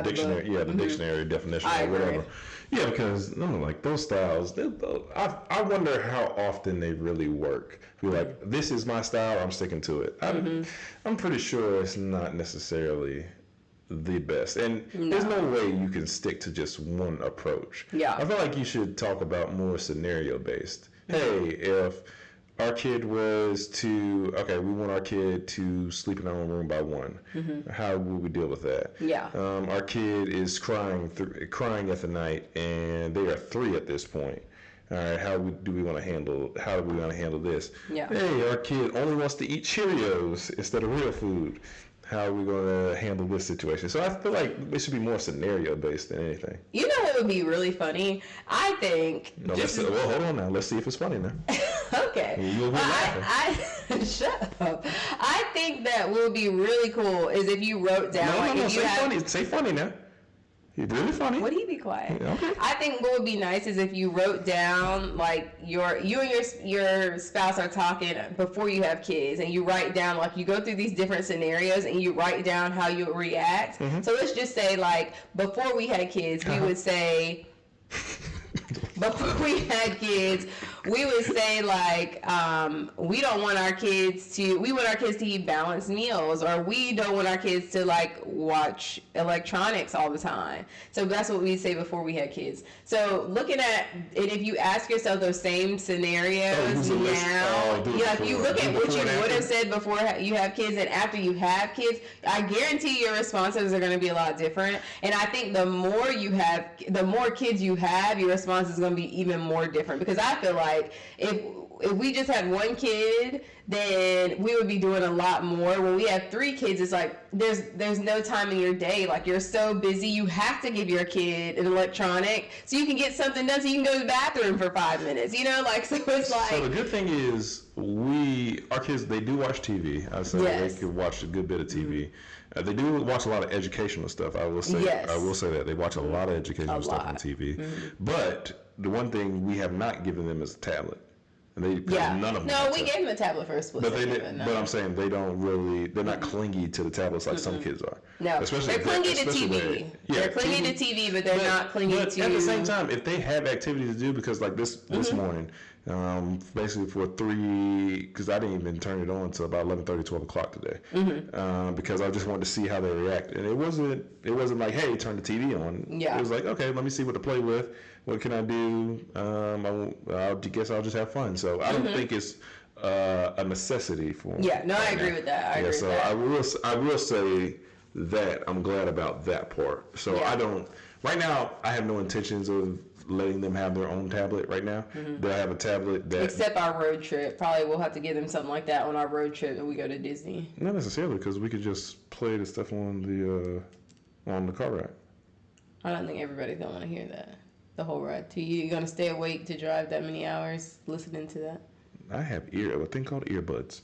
dictionary, the dictionary definition or whatever. Yeah, because like those styles, I wonder how often they really work. Be like, this is my style, I'm sticking to it. I'm pretty sure it's not necessarily the best, and there's no way you can stick to just one approach. Yeah, I feel like you should talk about more scenario based. Hey, if our kid was to we want our kid to sleep in our own room by 1. How would we deal with that? Yeah. Our kid is crying at the night, and they are 3 at this point. All right, how do we want to handle this? Yeah. Hey, our kid only wants to eat Cheerios instead of real food. How are we going to handle this situation? So I feel like it should be more scenario based than anything. You know what would be really funny? I think. Hold on now. Let's see if it's funny now. Okay. You'll be laughing. Shut up. I think that what would be really cool is if you wrote down. Say funny now. You're really funny. Would he be quiet? Yeah, okay. I think what would be nice is if you wrote down like you and your spouse are talking before you have kids, and you write down like you go through these different scenarios and you write down how you react. So let's just say like before we had kids, we would say. Before we had kids, we would say like, we want our kids to eat balanced meals, or we don't want our kids to like watch electronics all the time. So that's what we'd say before we had kids. So looking at, and if you ask yourself those same scenarios now, if you look at what you would have said before you have kids and after you have kids, I guarantee your responses are going to be a lot different. And I think the more kids you have, your response is going to be even more different, because I feel like if we just had one kid, then we would be doing a lot more. When we have 3 kids, it's like there's no time in your day. Like you're so busy, you have to give your kid an electronic so you can get something done, so you can go to the bathroom for 5 minutes. So it's like. So the good thing is our kids, they do watch TV. I say they could watch a good bit of TV. They do watch a lot of educational stuff. I will say that they watch a lot of educational stuff on TV. But the one thing we have not given them is a tablet. And none of them. No, we gave them a tablet for a split second. But I'm saying they're not clingy to the tablets like some kids are. No, they're clingy to TV. They're clingy to TV, but they're not clingy to. At the same time, if they have activities to do, because like this morning, basically for 3, because I didn't even turn it on until about 11:30, 12 o'clock today, because I just wanted to see how they react, and it wasn't like, hey, turn the TV on. Yeah. It was like, okay, let me see what to play with. What can I do? I guess I'll just have fun. So I don't think it's a necessity for me. Yeah, no, I agree with that. I agree with that. I will say that I'm glad about that part. So right now, I have no intentions of letting them have their own tablet right now. They'll have a tablet that. Except our road trip. Probably we'll have to give them something like that on our road trip when we go to Disney. Not necessarily, because we could just play the stuff on the car ride. I don't think everybody's going to want to hear that. The whole ride. You're going to stay awake to drive that many hours listening to that? I have a thing called earbuds.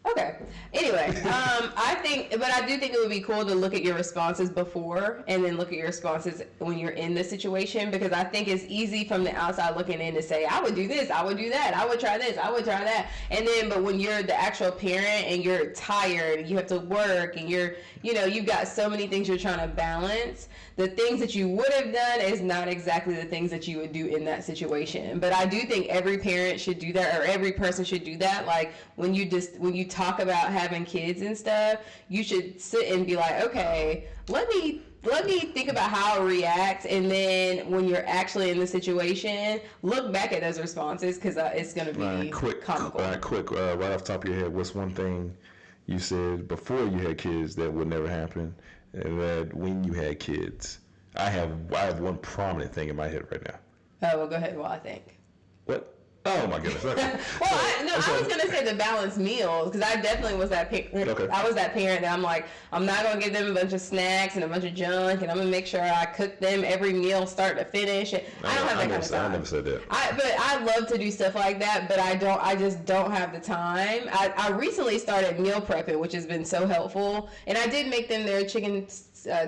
Okay, Okay. Anyway, I do think it would be cool to look at your responses before and then look at your responses when you're in the situation, because I think it's easy from the outside looking in to say, I would do this, I would do that, I would try this, I would try that. And then, but when you're the actual parent and you're tired and you have to work and you've got so many things you're trying to balance, the things that you would have done is not exactly the things that you would do in that situation. But I do think every parent should do that, or every person should do that. Like when you talk about having kids and stuff, you should sit and be like, okay, let me think about how I react, and then when you're actually in the situation, look back at those responses, because it's going to be comical. Right off the top of your head, what's one thing you said before you had kids that would never happen, and that when you had kids? I have one prominent thing in my head right now. Oh, well, go ahead. Well, I think. What? Oh my goodness. Okay. I was gonna say the balanced meals, because I definitely was that parent. Okay. I was that parent that I'm like, I'm not gonna give them a bunch of snacks and a bunch of junk, and I'm gonna make sure I cook them every meal start to finish. I don't have that kind of time. I never said that. But I love to do stuff like that, but I just don't have the time. I recently started meal prepping, which has been so helpful, and I did make them their chicken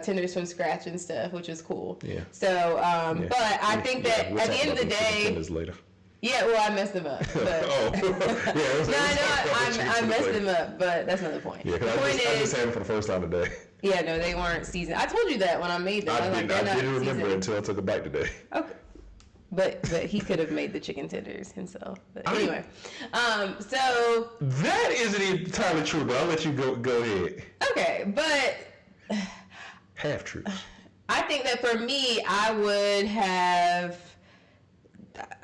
tenders from scratch and stuff, which is cool. Yeah. So, but I think that at the end of the day. Later. Yeah, well, I messed them up. But I messed them up, but that's not the point. Yeah, because I just had them for the first time today. Yeah, no, they weren't seasoned. I told you that when I made them. I didn't remember until I took a bite today. Okay. But he could have made the chicken tenders himself. But anyway, so that isn't entirely true, but I'll let you go ahead. Okay, but half truth. I think that for me,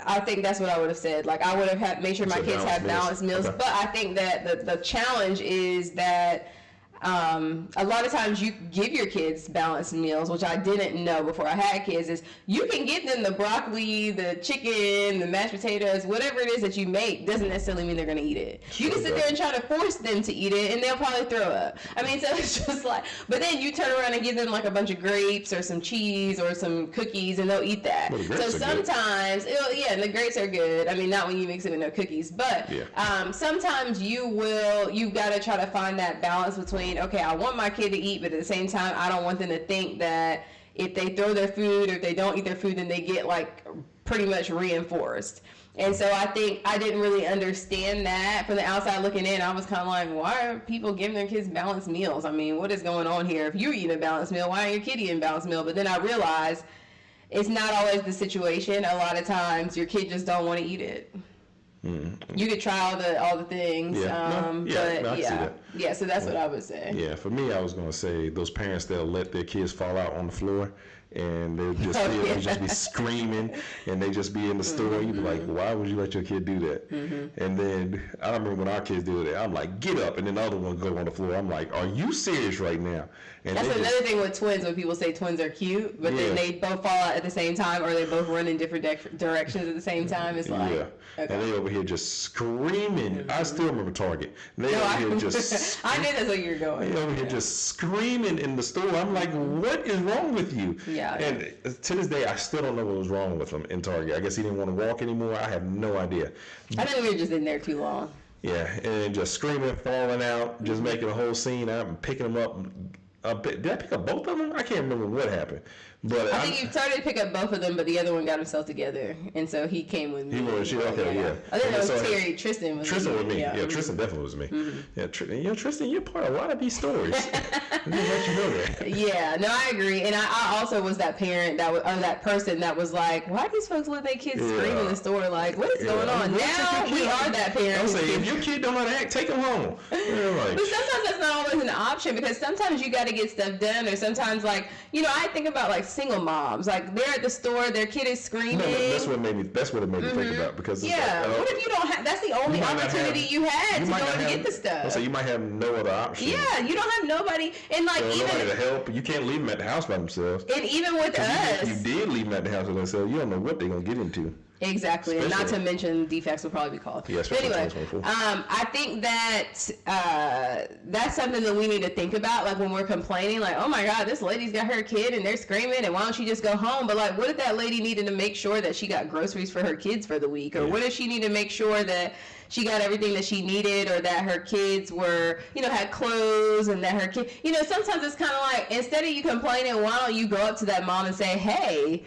I think that's what I would have said. Like, I would have made sure my kids have balanced meals. Okay. But I think that the challenge is that a lot of times you give your kids balanced meals, which I didn't know before I had kids, is you can give them the broccoli, the chicken, the mashed potatoes, whatever it is that you make, doesn't necessarily mean they're going to eat it. You can sit there and try to force them to eat it, and they'll probably throw up. I mean, so it's just like, but then you turn around and give them like a bunch of grapes or some cheese or some cookies, and they'll eat that. Well, so sometimes, and the grapes are good. I mean, not when you mix it with no cookies, but sometimes you've got to try to find that balance between, okay, I want my kid to eat, but at the same time, I don't want them to think that if they throw their food or if they don't eat their food, then they get like pretty much reinforced. And so I think I didn't really understand that from the outside looking in. I was kind of like, why are people giving their kids balanced meals? I mean, what is going on here? If you're eating a balanced meal, why aren't your kid eating a balanced meal? But then I realized it's not always the situation. A lot of times your kid just don't want to eat it. Mm-hmm. You could try all the things, so that's what I would say. Yeah, for me, I was gonna say those parents that'll let their kids fall out on the floor, and they'll just be screaming, and they just be in the store. You'd be like, why would you let your kid do that? Mm-hmm. And then I remember when our kids did it, I'm like, get up, and then the other one go on the floor. I'm like, are you serious right now? And that's another thing with twins, when people say twins are cute, but then they both fall out at the same time, or they both run in different directions at the same time. It's like, okay. And they over here just screaming. Mm-hmm. I still remember Target. They over here just. I knew that's what you were going. They over here just screaming in the store. I'm like, what is wrong with you? Yeah. And to this day, I still don't know what was wrong with him in Target. I guess he didn't want to walk anymore. I have no idea. I think we were just in there too long. Yeah, and just screaming, falling out, just making a whole scene out and picking them up. Did I pick up both of them? I can't remember what happened. But I think you started to pick up both of them, but the other one got himself together, and so he came with me. He was, yeah. I think it was Terry. Tristan was me. Yeah, Tristan definitely was me. Mm-hmm. Yeah, Tristan, you're part of a lot of these stories. Let me let you know that. Yeah, no, I agree, and I also was that parent that person that was like, why do these folks let their kids scream in the store? Like, what is going on? Now we are that parent. I'm saying, if your kid don't know how to act, take them home. Like, but sometimes that's not always an option, because sometimes you got to get stuff done, or sometimes I think about like single moms, like they're at the store, their kid is screaming. No, that's what it made me think about, because it's what if you don't have? That's the only opportunity you had to go and get the stuff. So you might have no other option. Yeah, you don't have nobody, and nobody to help. You can't leave them at the house by themselves. And even with us, if you did leave them at the house by themselves, you don't know what they're gonna get into. Exactly, and not to mention defects will probably be called. Yeah, but anyway, I think that that's something that we need to think about. Like when we're complaining, like, oh my God, this lady's got her kid and they're screaming, and why don't she just go home? But like, what if that lady needed to make sure that she got groceries for her kids for the week, or what if she needed to make sure that she got everything that she needed, or that her kids were, had clothes, and that her kid, sometimes it's kind of like, instead of you complaining, why don't you go up to that mom and say, hey,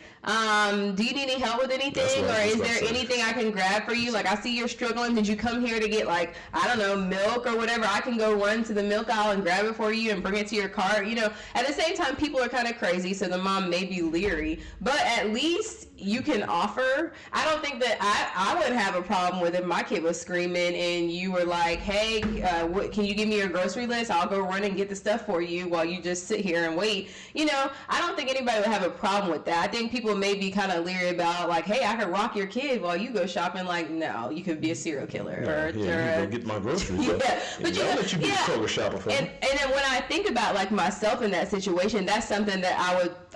do you need any help with anything, or is there anything I can grab for you? Like, I see you're struggling. Did you come here to get, like, I don't know, milk or whatever? I can go run to the milk aisle and grab it for you and bring it to your cart. At the same time, people are kind of crazy, so the mom may be leery, but at least you can offer. I don't think that I would have a problem with if my kid was screaming and you were like, hey, can you give me your grocery list? I'll go run and get the stuff for you while you just sit here and wait. I don't think anybody would have a problem with that. I think people may be kind of leery about, like, hey, I could rock your kid while you go shopping. Like, no, you could be a serial killer. You go get my groceries. But I'll let you be Kroger shopping for me. And then when I think about, like, myself in that situation, that's something that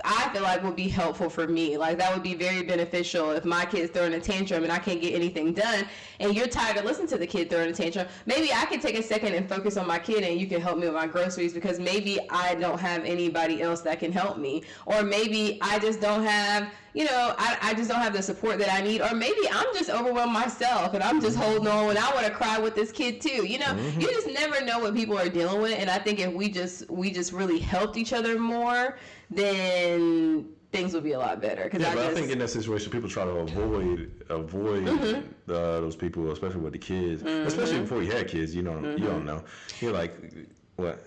I feel like would be helpful for me. Like, that would be very beneficial if my kid's throwing a tantrum and I can't get anything done, and you're tired of listening to the kid throwing a tantrum. Maybe I can take a second and focus on my kid, and you can help me with my groceries, because maybe I don't have anybody else that can help me, or maybe I just don't have, I just don't have the support that I need, or maybe I'm just overwhelmed myself and I'm just holding on and I want to cry with this kid too. You just never know what people are dealing with, and I think if we just really helped each other more, then things would be a lot better. I think in that situation, people try to avoid those people, especially with the kids, especially before you had kids. You don't know. You're like, what?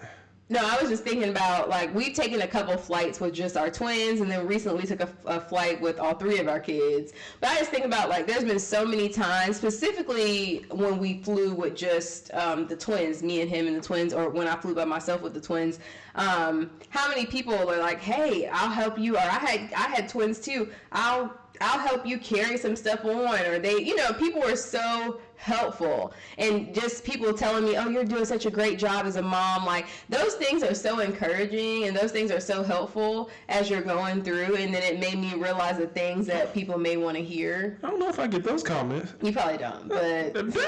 No, I was just thinking about, like, we've taken a couple flights with just our twins, and then recently we took a flight with all three of our kids. But I just think about, like, there's been so many times, specifically when we flew with just the twins, me and him and the twins, or when I flew by myself with the twins, how many people are like, hey, I'll help you, or I had twins too, I'll help you carry some stuff on, or they, people are so helpful, and just people telling me, oh, you're doing such a great job as a mom. Like, those things are so encouraging, and those things are so helpful as you're going through, and then it made me realize the things that people may want to hear. I don't know if I get those comments. You probably don't, but dang. people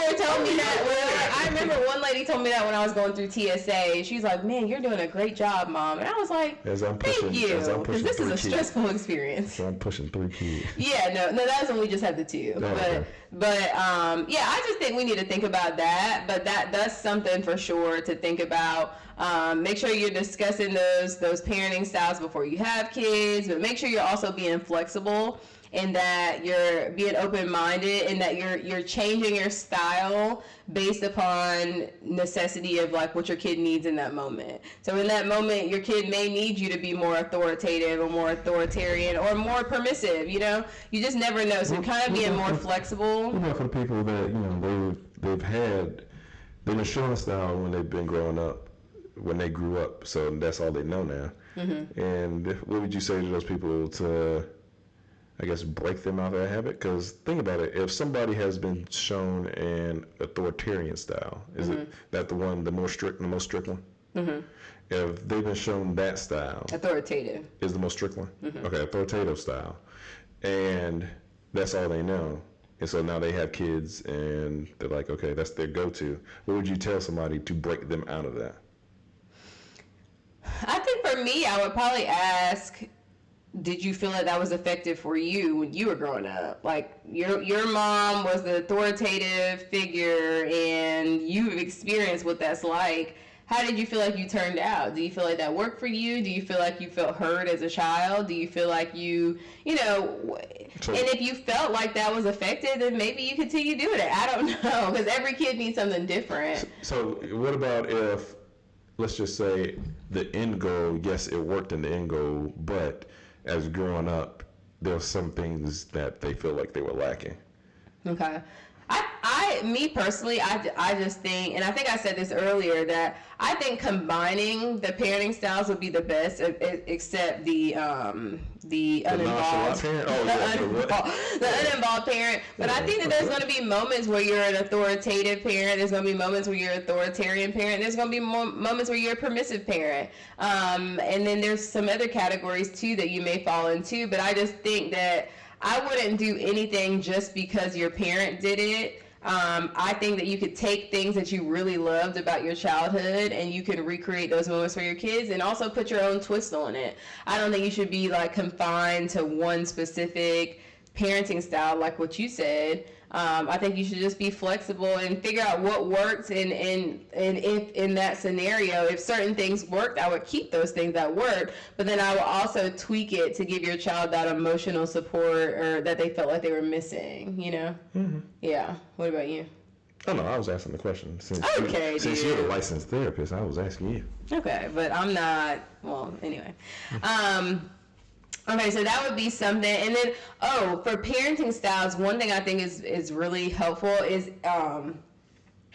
were telling me that. I remember one lady told me that when I was going through TSA. She's like, man, you're doing a great job, Mom. And I was like, thank you, because this is a stressful experience. So I'm pushing 3 kids. Yeah, no, that was when we just had the 2. But I just think we need to think about that. But that's something for sure to think about. Make sure you're discussing those parenting styles before you have kids, but make sure you're also being flexible, and that you're being open-minded, and that you're changing your style based upon necessity of, like, what your kid needs in that moment. So in that moment, your kid may need you to be more authoritative or more authoritarian or more permissive. You just never know. So kind of being more flexible. For the people that they've been showing style when they've been growing up, when they grew up, so that's all they know now. And what would you say to those people to, I guess, break them out of that habit? Because think about it, if somebody has been shown an authoritarian style, is it that the most strict one? If they've been shown that style, authoritative is the most strict one. Okay, authoritative style, and that's all they know. And so now they have kids, and they're like, okay, that's their go-to. What would you tell somebody to break them out of that? I think for me, I would probably ask, did you feel like that was effective for you when you were growing up? Like, your mom was the authoritative figure, and you've experienced what that's like. How did you feel like you turned out? Do you feel like that worked for you? Do you feel like you felt heard as a child? Do you feel like and if you felt like that was effective, then maybe you continue doing it. I don't know, because every kid needs something different. So what about if, let's just say, the end goal, yes, it worked in the end goal, but as growing up, there's some things that they feel like they were lacking. Okay. Me personally, I just think, and I think I said this earlier, that I think combining the parenting styles would be the best, except the uninvolved parent. The uninvolved parent. But I think that there's going to be moments where you're an authoritative parent. There's going to be moments where you're an authoritarian parent. There's going to be moments where you're a permissive parent. And then there's some other categories too that you may fall into. But I just think that I wouldn't do anything just because your parent did it. I think that you could take things that you really loved about your childhood, and you can recreate those moments for your kids, and also put your own twist on it. I don't think you should be, like, confined to one specific parenting style, like what you said. I think you should just be flexible and figure out what works. And if in that scenario, if certain things worked, I would keep those things that worked. But then I will also tweak it to give your child that emotional support or that they felt like they were missing, you know? Mm-hmm. Yeah. What about you? Oh, no, I was asking the question. Since you're the licensed therapist, I was asking you. Okay, but I'm not. Well, anyway. Okay, so that would be something. And then, for parenting styles, one thing I think is really helpful is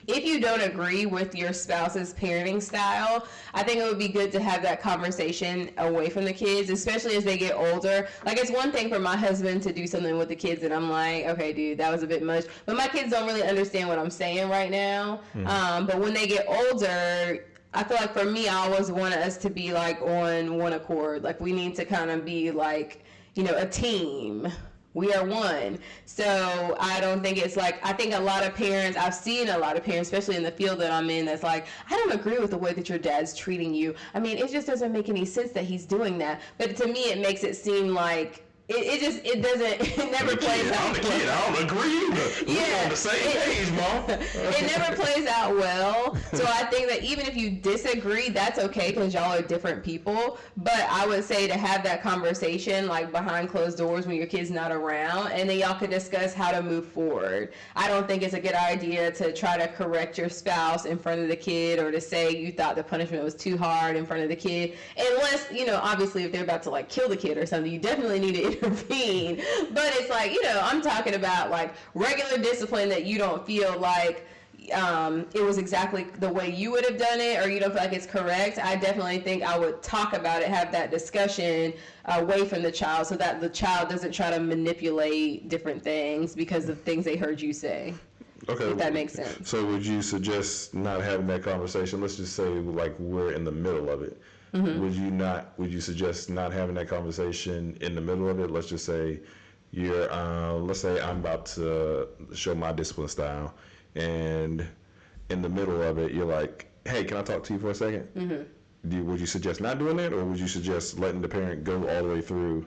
if you don't agree with your spouse's parenting style, I think it would be good to have that conversation away from the kids, especially as they get older. Like, it's one thing for my husband to do something with the kids and I'm like, okay, dude, that was a bit much. But my kids don't really understand what I'm saying right now. But when they get older, I feel like for me, I always want us to be like on one accord. Like, we need to kind of be like, a team. We are one. So I don't think it's like, I think a lot of parents, I've seen a lot of parents, especially in the field that I'm in, that's like, I don't agree with the way that your dad's treating you. I mean, it just doesn't make any sense that he's doing that. But to me, it makes it seem like, it never plays out. I'm the kid. I don't agree. We're on the same page, Mom. It never plays out well. So I think that even if you disagree, that's okay because y'all are different people. But I would say to have that conversation like behind closed doors when your kid's not around, and then y'all could discuss how to move forward. I don't think it's a good idea to try to correct your spouse in front of the kid or to say you thought the punishment was too hard in front of the kid. Unless, obviously if they're about to like kill the kid or something, you definitely need to intervene. But it's like, I'm talking about like regular discipline that you don't feel like it was exactly the way you would have done it or you don't feel like it's correct. I definitely think I would talk about it, have that discussion away from the child so that the child doesn't try to manipulate different things because of things they heard you say. Okay. If that makes sense. So would you suggest not having that conversation? Let's just say like we're in the middle of it. Mm-hmm. Would you suggest not having that conversation in the middle of it? Let's just say let's say I'm about to show my discipline style and in the middle of it, you're like, hey, can I talk to you for a second? Mm-hmm. Would you suggest not doing that or would you suggest letting the parent go all the way through?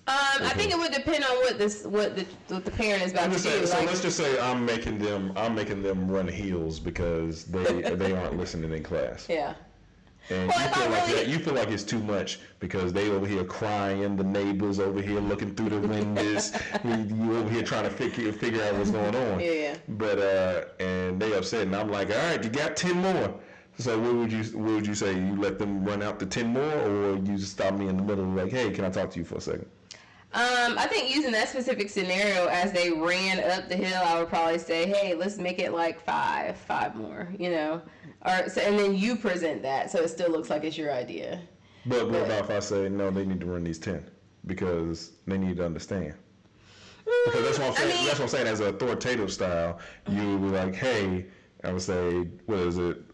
I think it would depend on what the parent is about to do. So let's just say I'm making them run heels because they aren't listening in class. Yeah. And you feel like it's too much because they over here crying, the neighbors over here looking through the windows, you over here trying to figure out what's going on. Yeah. But and they upset, and I'm like, all right, you got 10 more. So what would you say? You let them run out to 10 more, or you just stop me in the middle, like, hey, can I talk to you for a second? I think using that specific scenario, as they ran up the hill, I would probably say, hey, let's make it like five more, and then you present that so it still looks like it's your idea. But what about if I say, no, they need to run these 10 because they need to understand? Because that's what I'm saying. That's what I'm saying. As an authoritative style, you would be like, hey, I would say, what is it?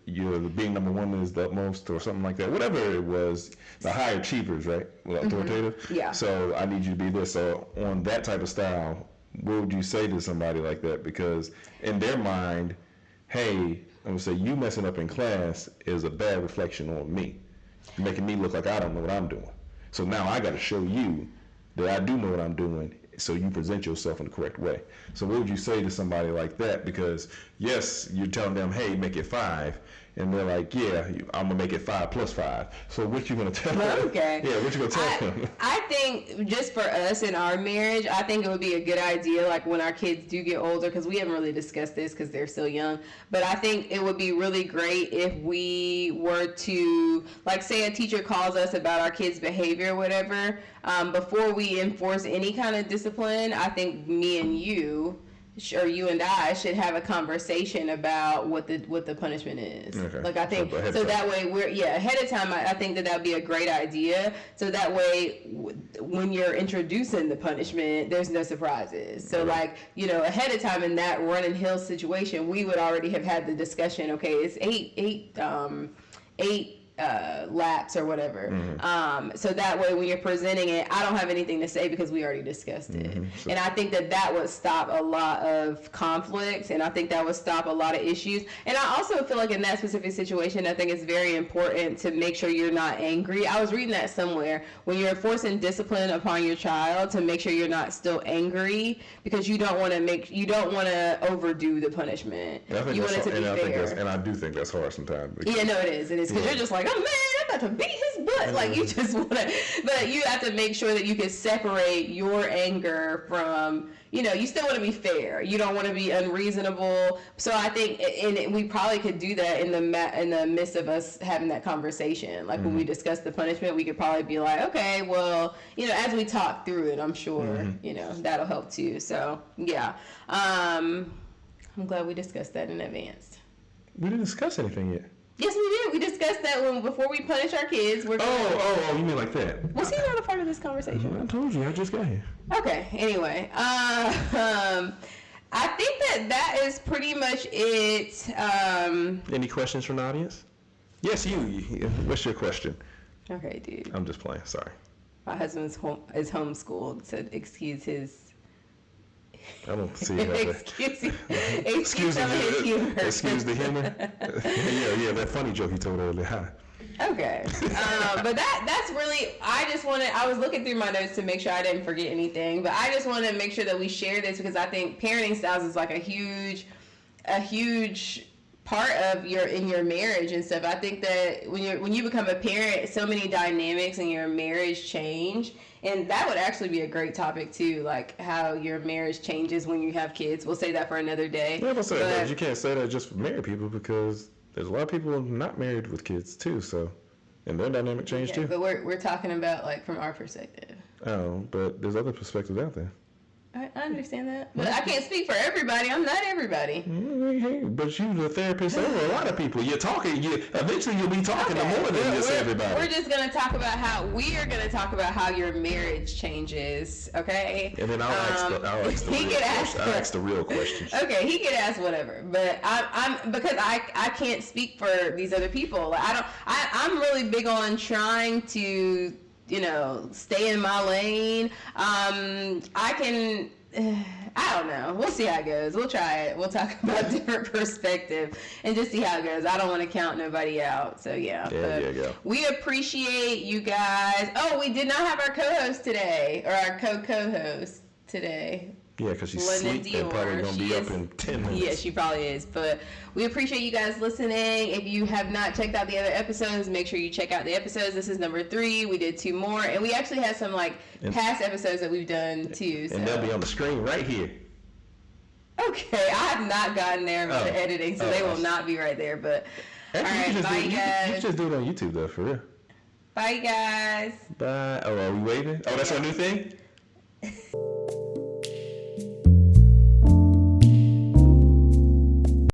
Being number one is the utmost or something like that. Whatever it was, the high achievers, right? Authoritative. Mm-hmm. Yeah. So I need you to be this. So on that type of style, what would you say to somebody like that? Because in their mind, hey, I would say you messing up in class is a bad reflection on me, making me look like I don't know what I'm doing. So now I got to show you that I do know what I'm doing. So you present yourself in the correct way. So what would you say to somebody like that? Because yes, you're telling them, hey, make it 5. And they're like, yeah, I'm going to make it 5 plus 5. So what you going to tell them? Okay. Yeah, what you going to tell them? I think just for us in our marriage, I think it would be a good idea, like when our kids do get older, because we haven't really discussed this because they're still young, but I think it would be really great if we were to, like say a teacher calls us about our kids' behavior or whatever, before we enforce any kind of discipline, I think me and you, or you and I, should have a conversation about what the punishment is. Okay. Like I think so that way we're ahead of time. I think that would be a great idea. So that way, when you're introducing the punishment, there's no surprises. So like ahead of time in that running hill situation, we would already have had the discussion. Okay, it's eight lapse or whatever. So that way when you're presenting it, I don't have anything to say because we already discussed it. So, And I think that would stop a lot of conflict, and I think that would stop a lot of issues. And I also feel like in that specific situation, I think it's very important to make sure you're not angry. I was reading that somewhere, when you're forcing discipline upon your child, to make sure you're not still angry, because you don't want to overdo the punishment. You want it to be fair. And I do think that's hard sometimes. Yeah, no, it is. Because you're just like, oh man, I'm about to beat his butt. Like, you just want to, but you have to make sure that you can separate your anger from, you still want to be fair. You don't want to be unreasonable. So I think, and we probably could do that in the midst of us having that conversation. Like when we discuss the punishment, we could probably be like, okay, well, as we talk through it, I'm sure, that'll help too. So yeah, I'm glad we discussed that in advance. We didn't discuss anything yet. Yes, we did. We discussed that before we punish our kids. You mean like that? Was he not a part of this conversation? I told you, I just got here. Okay. Anyway, I think that is pretty much it. Any questions from the audience? Yes, you. What's your question? Okay, dude. I'm just playing. Sorry. My husband's is homeschooled, so excuse his. I don't see how excuse the humor. yeah, that funny joke he told earlier. Hi. Okay. But that's really, I was looking through my notes to make sure I didn't forget anything, but I just want to make sure that we share this because I think parenting styles is like a huge part of your marriage and stuff. I think that when you become a parent, so many dynamics in your marriage change. And that would actually be a great topic too, like how your marriage changes when you have kids. We'll say that for another day. Yeah, but you can't say that just for married people because there's a lot of people not married with kids too. So, and their dynamic change too. But we're talking about like from our perspective. Oh, but there's other perspectives out there. I understand that, but I can't speak for everybody. I'm not everybody. But you're the therapist over a lot of people. You're talking. Eventually you'll be talking to more than just everybody. We're just gonna talk about how your marriage changes. Okay. And then I'll ask the real questions. Okay, he could ask whatever, but I'm because I can't speak for these other people. I'm really big on trying to. Stay in my lane. I don't know. We'll see how it goes. We'll try it. We'll talk about different perspective and just see how it goes. I don't want to count nobody out. So yeah. There you go. We appreciate you guys. Oh, we did not have our co-host today, or our co-host today. Yeah, because she's asleep and probably going to be up in 10 minutes. Yeah, she probably is. But we appreciate you guys listening. If you have not checked out the other episodes, make sure you check out the episodes. This is number 3. We did 2 more. And we actually had some past episodes that we've done too. So. And they'll be on the screen right here. Okay, I have not gotten there with the editing, so they will not be right there. But all right, bye guys. You just do it on YouTube though, for real. Bye guys. Bye. Oh, are we waving? Oh, that's our new thing?